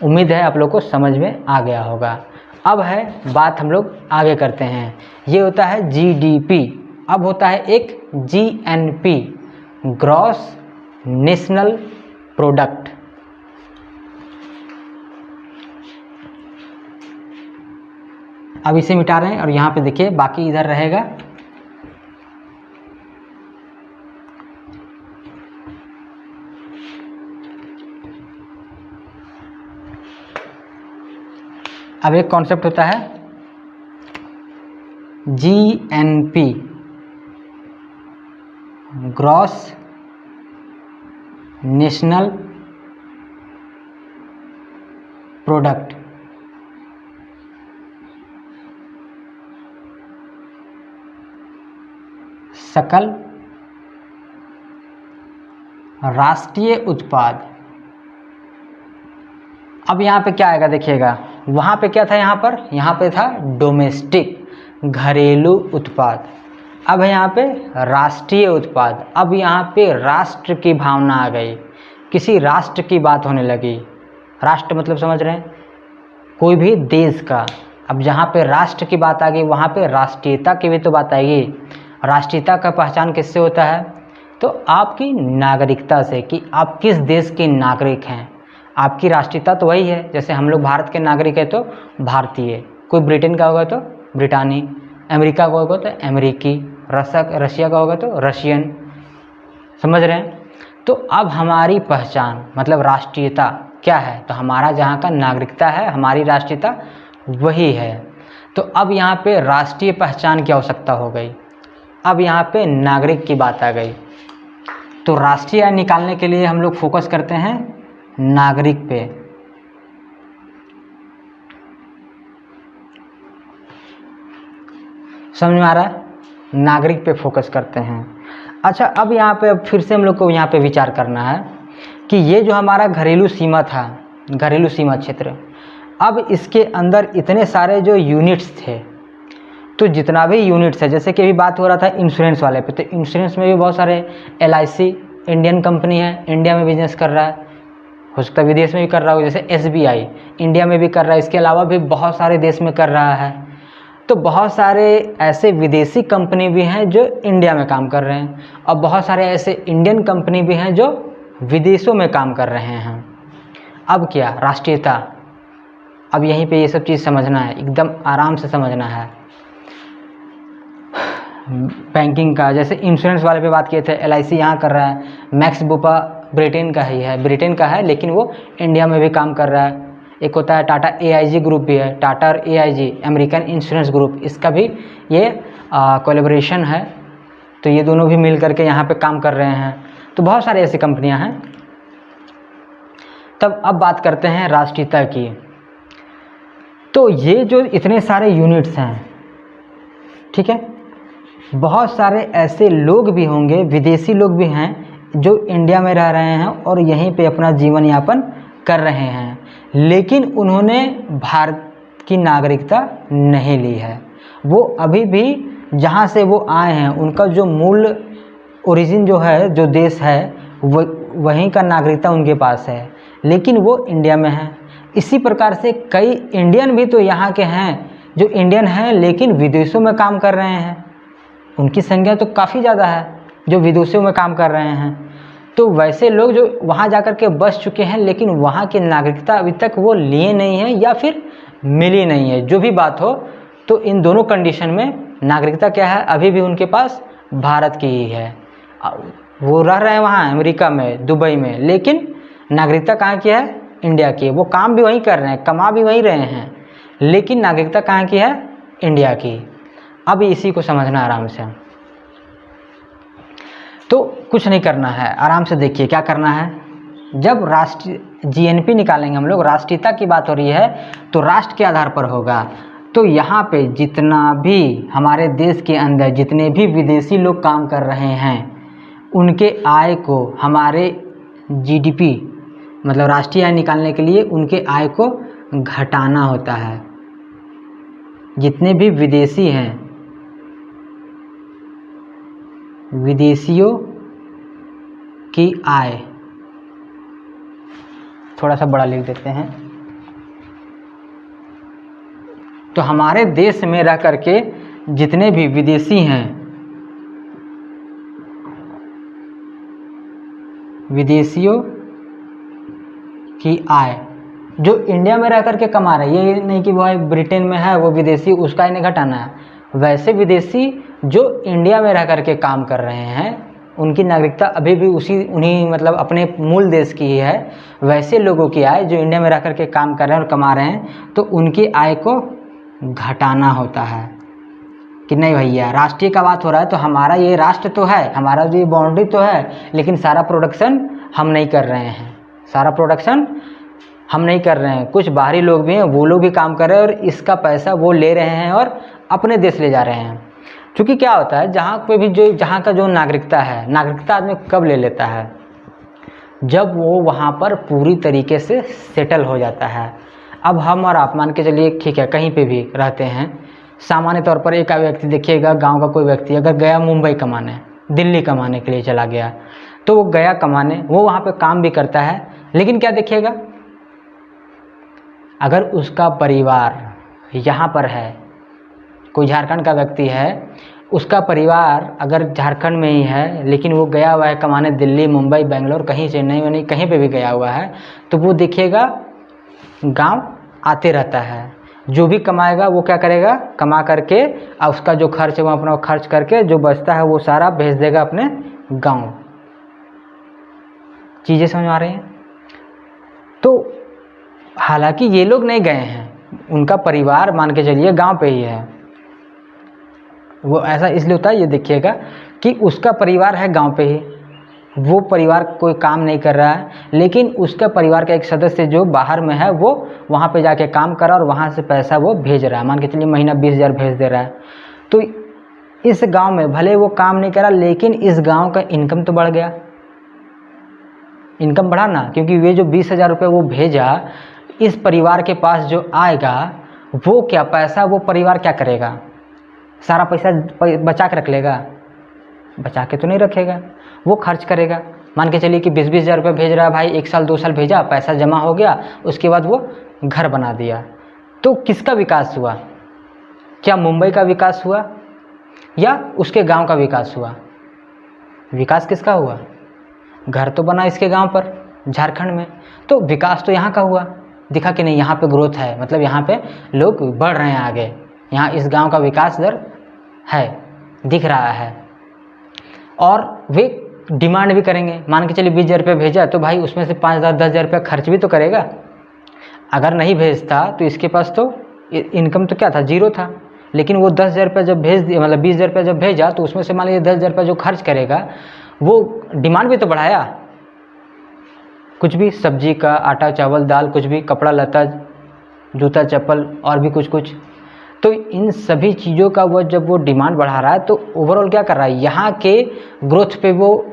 उम्मीद है आप लोग को समझ में आ गया होगा। अब है बात, हम लोग आगे करते हैं। ये होता है जीडीपी। अब होता है एक जीएनपी, ग्रॉस नेशनल प्रोडक्ट। अब इसे मिटा रहे हैं और यहाँ पे देखिए बाकी इधर रहेगा। अब एक कॉन्सेप्ट होता है जीएनपी, ग्रॉस नेशनल प्रोडक्ट। सकल राष्ट्रीय उत्पाद। अब यहाँ पे क्या आएगा देखिएगा, वहाँ पे क्या था, यहाँ पे था डोमेस्टिक घरेलू उत्पाद। अब है यहाँ पे राष्ट्रीय उत्पाद। अब यहाँ पे राष्ट्र की भावना आ गई, किसी राष्ट्र की बात होने लगी। राष्ट्र मतलब समझ रहे हैं, कोई भी देश का। अब जहाँ पे राष्ट्र की बात आ गई, वहाँ पे राष्ट्रीयता की भी तो बात आएगी। राष्ट्रीयता का पहचान किससे होता है? तो आपकी नागरिकता से, कि आप किस देश के नागरिक हैं। आपकी राष्ट्रीयता तो वही है, जैसे हम लोग भारत के नागरिक है तो भारतीय, कोई ब्रिटेन का होगा तो ब्रिटानी, अमेरिका का होगा तो अमेरिकी, रशिया का होगा तो रशियन। समझ रहे हैं? तो अब हमारी पहचान मतलब राष्ट्रीयता क्या है? तो हमारा जहाँ का नागरिकता है, हमारी राष्ट्रीयता वही है। तो अब यहाँ पे राष्ट्रीय पहचान की आवश्यकता हो गई। अब यहाँ पे नागरिक की बात आ गई। तो राष्ट्रीय निकालने के लिए हम लोग फोकस करते हैं नागरिक पे। समझ में आ रहा है? नागरिक पे फोकस करते हैं। अच्छा, अब यहाँ पे फिर से हम लोग को यहाँ पे विचार करना है कि ये जो हमारा घरेलू सीमा था, घरेलू सीमा क्षेत्र, अब इसके अंदर इतने सारे जो यूनिट्स थे, तो जितना भी यूनिट्स है, जैसे कि अभी बात हो रहा था इंश्योरेंस वाले पे, तो इंश्योरेंस में भी बहुत सारे LIC इंडियन कंपनी है, इंडिया में बिजनेस कर रहा है, हो सकता है विदेश में भी कर रहा हो, जैसे SBI इंडिया में भी कर रहा है, इसके अलावा भी बहुत सारे देश में कर रहा है। तो बहुत सारे ऐसे विदेशी कंपनी भी हैं जो इंडिया में काम कर रहे हैं, और बहुत सारे ऐसे इंडियन कंपनी भी हैं जो विदेशों में काम कर रहे हैं। अब क्या राष्ट्रीयता, अब यहीं पे ये सब चीज़ समझना है, एकदम आराम से समझना है। बैंकिंग का, जैसे इंश्योरेंस वाले पे बात किए थे, LIC यहाँ कर रहा है। मैक्स बुपा ब्रिटेन का ही है, ब्रिटेन का है, लेकिन वो इंडिया में भी काम कर रहा है। एक होता है टाटा AIG ग्रुप भी है, टाटा और AIG अमेरिकन इंश्योरेंस ग्रुप, इसका भी ये कोलैबोरेशन है। तो ये दोनों भी मिल करके यहाँ पे काम कर रहे हैं। तो बहुत सारी ऐसी कंपनियाँ हैं। तब अब बात करते हैं राष्ट्रीयता की। तो ये जो इतने सारे यूनिट्स हैं, ठीक है, बहुत सारे ऐसे लोग भी होंगे, विदेशी लोग भी हैं जो इंडिया में रह रहे हैं और यहीं पे अपना जीवन यापन कर रहे हैं, लेकिन उन्होंने भारत की नागरिकता नहीं ली है। वो अभी भी जहाँ से वो आए हैं, उनका जो मूल ओरिजिन जो है, जो देश है, वहीं का नागरिकता उनके पास है, लेकिन वो इंडिया में है। इसी प्रकार से कई इंडियन भी तो यहाँ के हैं जो इंडियन हैं लेकिन विदेशों में काम कर रहे हैं। उनकी संख्या तो काफ़ी ज़्यादा है जो विदेशों में काम कर रहे हैं। तो वैसे लोग जो वहाँ जाकर के बस चुके हैं, लेकिन वहाँ की नागरिकता अभी तक वो लिए नहीं है या फिर मिली नहीं है। जो भी बात हो, तो इन दोनों कंडीशन में नागरिकता क्या है, अभी भी उनके पास भारत की ही है। वो रह रहे हैं वहाँ अमेरिका में, दुबई में, लेकिन नागरिकता कहाँ की है, इंडिया की। वो काम भी वहीं कर रहे हैं, कमा भी वहीं रहे हैं, लेकिन नागरिकता कहाँ की है, इंडिया की। अब इसी को समझना आराम से। तो कुछ नहीं करना है, आराम से देखिए क्या करना है। जब राष्ट्रीय GNP निकालेंगे हम लोग, राष्ट्रीयता की बात हो रही है, तो राष्ट्र के आधार पर होगा। तो यहाँ पे जितना भी हमारे देश के अंदर जितने भी विदेशी लोग काम कर रहे हैं, उनके आय को हमारे GDP मतलब राष्ट्रीय आय निकालने के लिए उनके आय को घटाना होता है। जितने भी विदेशी हैं, विदेशियों की आय, थोड़ा सा बड़ा लिख देते हैं। तो हमारे देश में रह करके जितने भी विदेशी हैं, विदेशियों की आय जो इंडिया में रह करके कमा रहे हैं, ये नहीं कि भाई ब्रिटेन में है वो विदेशी, उसका इन्हें घटाना है। वैसे विदेशी जो इंडिया में रह करके काम कर रहे हैं, उनकी नागरिकता अभी भी उन्हीं मतलब अपने मूल देश की ही है। वैसे लोगों की आय जो इंडिया में रह करके काम कर रहे हैं और कमा रहे हैं, तो उनकी आय को घटाना होता है कि नहीं भैया, राष्ट्रीय का बात हो रहा है तो हमारा ये राष्ट्र तो है, हमारा जो बाउंड्री तो है, लेकिन सारा प्रोडक्शन हम नहीं कर रहे हैं, सारा प्रोडक्शन हम नहीं कर रहे हैं। कुछ बाहरी लोग भी हैं, वो लोग भी काम कर रहे हैं और इसका पैसा वो ले रहे हैं और अपने देश ले जा रहे हैं। क्योंकि क्या होता है, जहाँ पे भी जो जहाँ का जो नागरिकता है, नागरिकता आदमी कब ले लेता है, जब वो वहाँ पर पूरी तरीके से सेटल हो जाता है। अब हम और आप मान के चलिए, ठीक है, कहीं पे भी रहते हैं, सामान्य तौर पर एक व्यक्ति देखिएगा, गांव का कोई व्यक्ति अगर गया मुंबई कमाने, दिल्ली कमाने के लिए चला गया, तो वो गया कमाने, वो वहाँ पे काम भी करता है, लेकिन क्या देखिएगा, अगर उसका परिवार यहाँ पर है, कोई झारखंड का व्यक्ति है, उसका परिवार अगर झारखंड में ही है, लेकिन वो गया हुआ है कमाने दिल्ली, मुंबई, बेंगलोर, कहीं चेन्नई वन्नई कहीं पे भी गया हुआ है, तो वो देखिएगा गांव आते रहता है। जो भी कमाएगा वो क्या करेगा, कमा करके और उसका जो खर्च है वो अपना खर्च करके जो बचता है वो सारा भेज देगा अपने गांव। चीज़ें समझ आ रही हैं? तो हालांकि ये लोग नहीं गए हैं, उनका परिवार मान के चलिए गांव पे ही है। वो ऐसा इसलिए होता है, ये देखिएगा कि उसका परिवार है गांव पे ही, वो परिवार कोई काम नहीं कर रहा है, लेकिन उसका परिवार का एक सदस्य जो बाहर में है वो वहाँ पे जाके काम कर रहा है और वहाँ से पैसा वो भेज रहा है, मान के चलिए महीना 20,000 भेज दे रहा है। तो इस गांव में भले वो काम नहीं करा, लेकिन इस गांव का इनकम तो बढ़ गया, इनकम बढ़ा ना, क्योंकि वे जो 20,000 रुपये वो भेजा, इस परिवार के पास जो आएगा वो क्या पैसा, वो परिवार क्या करेगा, सारा पैसा बचा के रख लेगा? बचा के तो नहीं रखेगा, वो खर्च करेगा। मान के चलिए कि 20-20 हज़ार रुपये भेज रहा है भाई, 1 साल 2 साल भेजा, पैसा जमा हो गया, उसके बाद वो घर बना दिया। तो किसका विकास हुआ? क्या मुंबई का विकास हुआ या उसके गांव का विकास हुआ? विकास किसका हुआ? घर तो बना इसके गांव पर, झारखंड में, तो विकास तो यहाँ का हुआ। दिखा कि नहीं, यहाँ पे ग्रोथ है, मतलब यहाँ पे लोग बढ़ रहे हैं आगे, यहाँ इस गांव का विकास दर है, दिख रहा है। और वे डिमांड भी करेंगे। मान के चलिए 20 हज़ार रुपये भेजा, तो भाई उसमें से 5,000 10,000 रुपये खर्च भी तो करेगा। अगर नहीं भेजता तो इसके पास तो इनकम तो क्या था, जीरो था। लेकिन वो 10,000 रुपये जब भेज दिया, मतलब 20,000 रुपये जब भेजा, तो उसमें से मान लीजिए 10,000 रुपये जो खर्च करेगा, वो डिमांड भी तो बढ़ाया। कुछ भी, सब्जी का, आटा चावल दाल, कुछ भी, कपड़ा लता, जूता चप्पल और भी कुछ कुछ। तो इन सभी चीज़ों का वो जब वो डिमांड बढ़ा रहा है, तो ओवरऑल क्या कर रहा है, यहाँ के ग्रोथ पे वो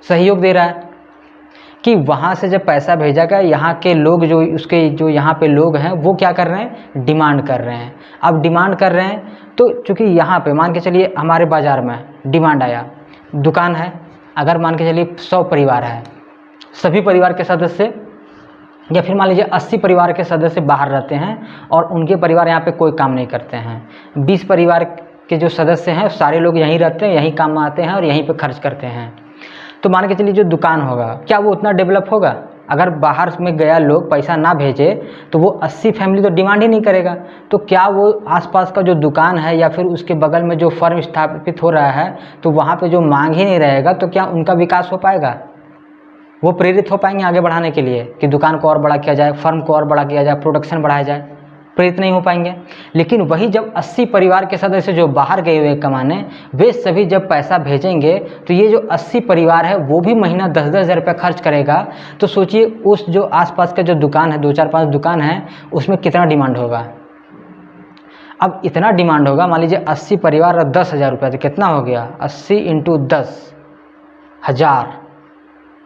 सहयोग दे रहा है कि वहाँ से जब पैसा भेजा गया, यहाँ के लोग जो उसके जो यहाँ पे लोग हैं वो क्या कर रहे हैं, डिमांड कर रहे हैं। अब डिमांड कर रहे हैं तो चूँकि यहाँ पे मान के चलिए हमारे बाज़ार में डिमांड आया, दुकान है, अगर मान के चलिए 100 परिवार है, सभी परिवार के सदस्य, या फिर मान लीजिए 80 परिवार के सदस्य बाहर रहते हैं और उनके परिवार यहाँ पे कोई काम नहीं करते हैं, 20 परिवार के जो सदस्य हैं सारे लोग यहीं रहते हैं, यहीं काम आते हैं और यहीं पे खर्च करते हैं। तो मान के चलिए जो दुकान होगा, क्या वो उतना डेवलप होगा? अगर बाहर में गया लोग पैसा ना भेजे तो वो 80 फैमिली तो डिमांड ही नहीं करेगा। तो क्या वो आसपास का जो दुकान है या फिर उसके बगल में जो फर्म स्थापित हो रहा है, तो वहाँ पे जो मांग ही नहीं रहेगा, तो क्या उनका विकास हो पाएगा? वो प्रेरित हो पाएंगे आगे बढ़ाने के लिए कि दुकान को और बड़ा किया जाए, फर्म को और बड़ा किया जाए, प्रोडक्शन बढ़ाया जाए? प्रेरित नहीं हो पाएंगे। लेकिन वही जब 80 परिवार के सदस्य जो बाहर गए हुए कमाने, वे सभी जब पैसा भेजेंगे, तो ये जो 80 परिवार है वो भी महीना 10-10 हज़ार रुपये खर्च करेगा। तो सोचिए उस जो आसपास का जो दुकान है, 2-4-5 दुकान है, उसमें कितना डिमांड होगा। अब इतना डिमांड होगा, मान लीजिए 80 परिवार और 10,000 रुपये, तो कितना हो गया, 80 × 10,000,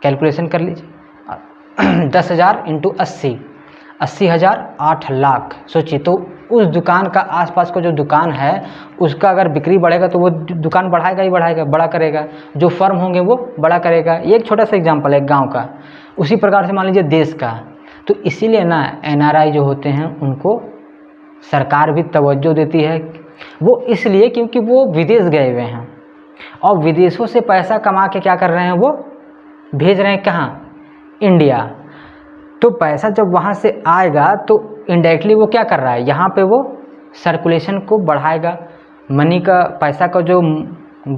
कैलकुलेशन कर लीजिए। 10,000 × 80, 80,000, 8 लाख। सोचिए, तो उस दुकान का आसपास का जो दुकान है उसका अगर बिक्री बढ़ेगा तो वो दुकान बढ़ाएगा ही बढ़ाएगा, बड़ा करेगा, जो फर्म होंगे वो बड़ा करेगा। ये एक छोटा सा एग्जांपल है गांव का। उसी प्रकार से मान लीजिए देश का। तो इसीलिए ना NRI जो होते हैं उनको सरकार भी तवज्जो देती है। वो इसलिए क्योंकि वो विदेश गए हुए हैं और विदेशों से पैसा कमा के क्या कर रहे हैं, वो भेज रहे हैं कहाँ, इंडिया। तो पैसा जब वहाँ से आएगा तो इनडायरेक्टली वो क्या कर रहा है, यहाँ पे वो सर्कुलेशन को बढ़ाएगा, मनी का, पैसा का जो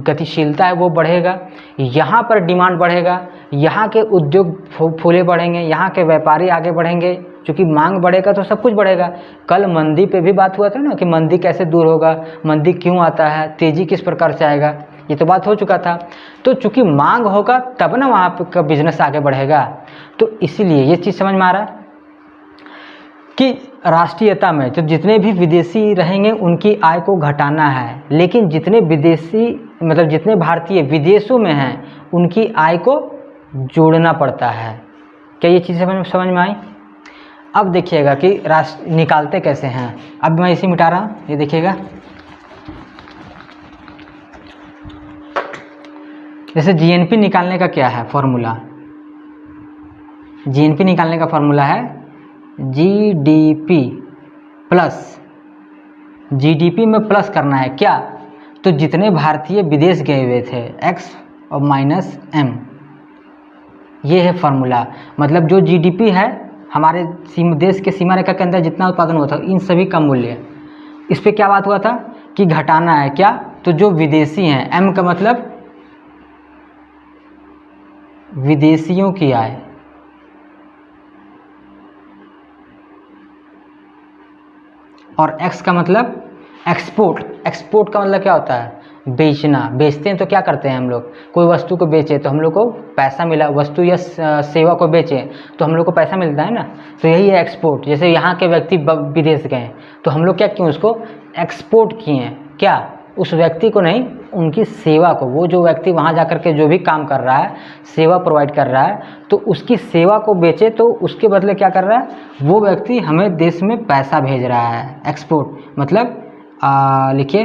गतिशीलता है वो बढ़ेगा, यहाँ पर डिमांड बढ़ेगा, यहाँ के उद्योग फूले बढ़ेंगे, यहाँ के व्यापारी आगे बढ़ेंगे। क्योंकि मांग बढ़ेगा तो सब कुछ बढ़ेगा। कल मंदी पे भी बात हुआ था ना कि मंदी कैसे दूर होगा, मंदी क्यों आता है, तेज़ी किस प्रकार से आएगा, ये तो बात हो चुका था। तो चूंकि मांग होगा तब ना वहाँ का बिजनेस आगे बढ़ेगा। तो इसीलिए ये चीज़ समझ में आ रहा है कि राष्ट्रीयता में तो जितने भी विदेशी रहेंगे उनकी आय को घटाना है, लेकिन जितने विदेशी मतलब जितने भारतीय विदेशों में हैं उनकी आय को जोड़ना पड़ता है। क्या ये चीज़ समझ में आई? अब देखिएगा कि राष्ट्र निकालते कैसे हैं। अब मैं इसी मिटा रहा हूँ, ये देखिएगा। जैसे GNP निकालने का क्या है फॉर्मूला, GNP निकालने का फॉर्मूला है GDP प्लस, GDP में प्लस करना है क्या, तो जितने भारतीय विदेश गए हुए थे X और -M, ये है फॉर्मूला। मतलब जो GDP है हमारे देश के सीमा रेखा के अंदर जितना उत्पादन हुआ था, इन सभी का मूल्य, इस पे क्या बात हुआ था कि घटाना है क्या, तो जो विदेशी हैं, M का मतलब विदेशियों की आय, और X का मतलब एक्सपोर्ट। एक्सपोर्ट का मतलब क्या होता है, बेचना। बेचते हैं तो क्या करते हैं हम लोग, कोई वस्तु को बेचे तो हम लोग को पैसा मिला, वस्तु या सेवा को बेचे तो हम लोग को पैसा मिलता है ना, तो यही है एक्सपोर्ट। जैसे यहाँ के व्यक्ति विदेश गए तो हम लोग क्या किए, उसको एक्सपोर्ट किए, क्या, उस व्यक्ति को नहीं, उनकी सेवा को। वो जो व्यक्ति वहाँ जा कर के जो भी काम कर रहा है, सेवा प्रोवाइड कर रहा है, तो उसकी सेवा को बेचे तो उसके बदले क्या कर रहा है, वो व्यक्ति हमें देश में पैसा भेज रहा है। एक्सपोर्ट मतलब लिखिए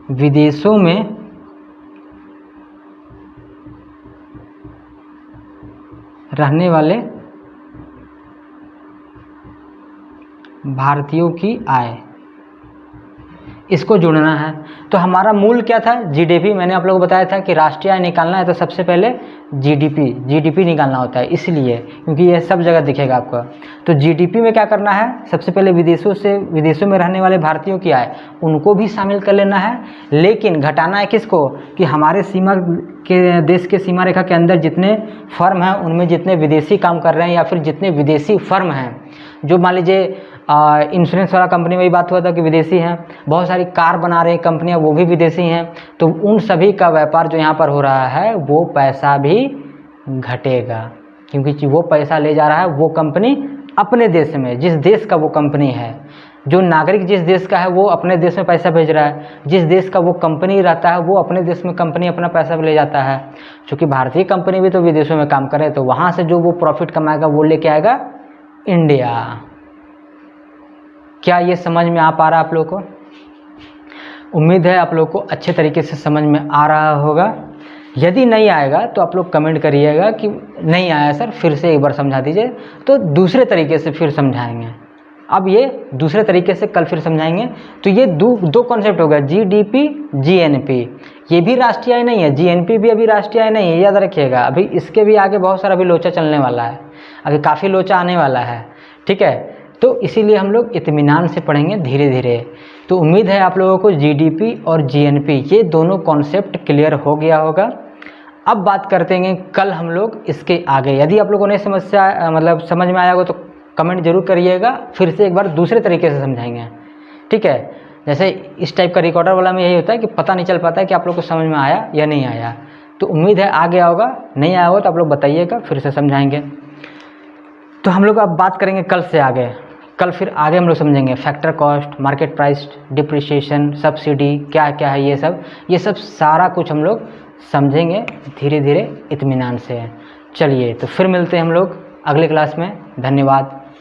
विदेशों में रहने वाले भारतीयों की आय, इसको जोड़ना है। तो हमारा मूल क्या था, जीडीपी। मैंने आप लोगों को बताया था कि राष्ट्रीय आय निकालना है तो सबसे पहले जीडीपी निकालना होता है, इसलिए क्योंकि ये सब जगह दिखेगा आपको। तो जीडीपी में क्या करना है, सबसे पहले विदेशों में रहने वाले भारतीयों की आय, उनको भी शामिल कर लेना है। लेकिन घटाना है किसको, कि हमारे देश के सीमा रेखा के अंदर जितने फर्म हैं उनमें जितने विदेशी काम कर रहे हैं, या फिर जितने विदेशी फर्म हैं, जो मान लीजिए इंश्योरेंस वाला कंपनी में भी बात हुआ था कि विदेशी हैं, बहुत सारी कार बना रही कंपनियां वो भी विदेशी हैं, तो उन सभी का व्यापार जो यहाँ पर हो रहा है वो पैसा भी घटेगा, क्योंकि वो पैसा ले जा रहा है वो कंपनी अपने देश में, जिस देश का वो कंपनी है, जो नागरिक जिस देश का है वो अपने देश में पैसा भेज रहा है, जिस देश का वो कंपनी रहता है वो अपने देश में कंपनी अपना पैसा भी ले जाता है। क्योंकि भारतीय कंपनी भी तो विदेशों में काम करे, तो वहाँ से जो वो प्रॉफिट कमाएगा वो लेके आएगा इंडिया। क्या ये समझ में आ पा रहा है आप लोग को? उम्मीद है आप लोग को अच्छे तरीके से समझ में आ रहा होगा। यदि नहीं आएगा तो आप लोग कमेंट करिएगा कि नहीं आया सर, फिर से एक बार समझा दीजिए, तो दूसरे तरीके से फिर समझाएंगे। अब ये दूसरे तरीके से कल फिर समझाएंगे। तो ये दो कॉन्सेप्ट हो गया, जीडीपी, जीएनपी। ये भी राष्ट्रीय आय नहीं है, जीएनपी भी अभी राष्ट्रीय आय नहीं है, याद रखिएगा। अभी इसके भी आगे बहुत सारा अभी लोचा चलने वाला है, अभी काफ़ी लोचा आने वाला है, ठीक है। तो इसीलिए हम लोग इत्मीनान से पढ़ेंगे धीरे धीरे। तो उम्मीद है आप लोगों को जीडीपी और जीएनपी ये दोनों कॉन्सेप्ट क्लियर हो गया होगा। अब बात करते हैं कल हम लोग इसके आगे। यदि आप लोगों ने समस्या मतलब समझ में आया हो तो कमेंट जरूर करिएगा, फिर से एक बार दूसरे तरीके से समझाएंगे, ठीक है। जैसे इस टाइप का रिकॉर्डर वाला में यही होता है कि पता नहीं चल पाता है कि आप लोग को समझ में आया या नहीं आया। तो उम्मीद है आ गया होगा, नहीं आया होगा तो आप लोग बताइएगा, फिर से समझाएंगे। तो हम लोग अब बात करेंगे कल से आगे। कल फिर आगे हम लोग समझेंगे factor cost, market price, depreciation, subsidy क्या क्या है, ये सब सारा कुछ हम लोग समझेंगे धीरे धीरे इत्मीनान से। चलिए तो फिर मिलते हैं हम लोग अगले क्लास में। धन्यवाद।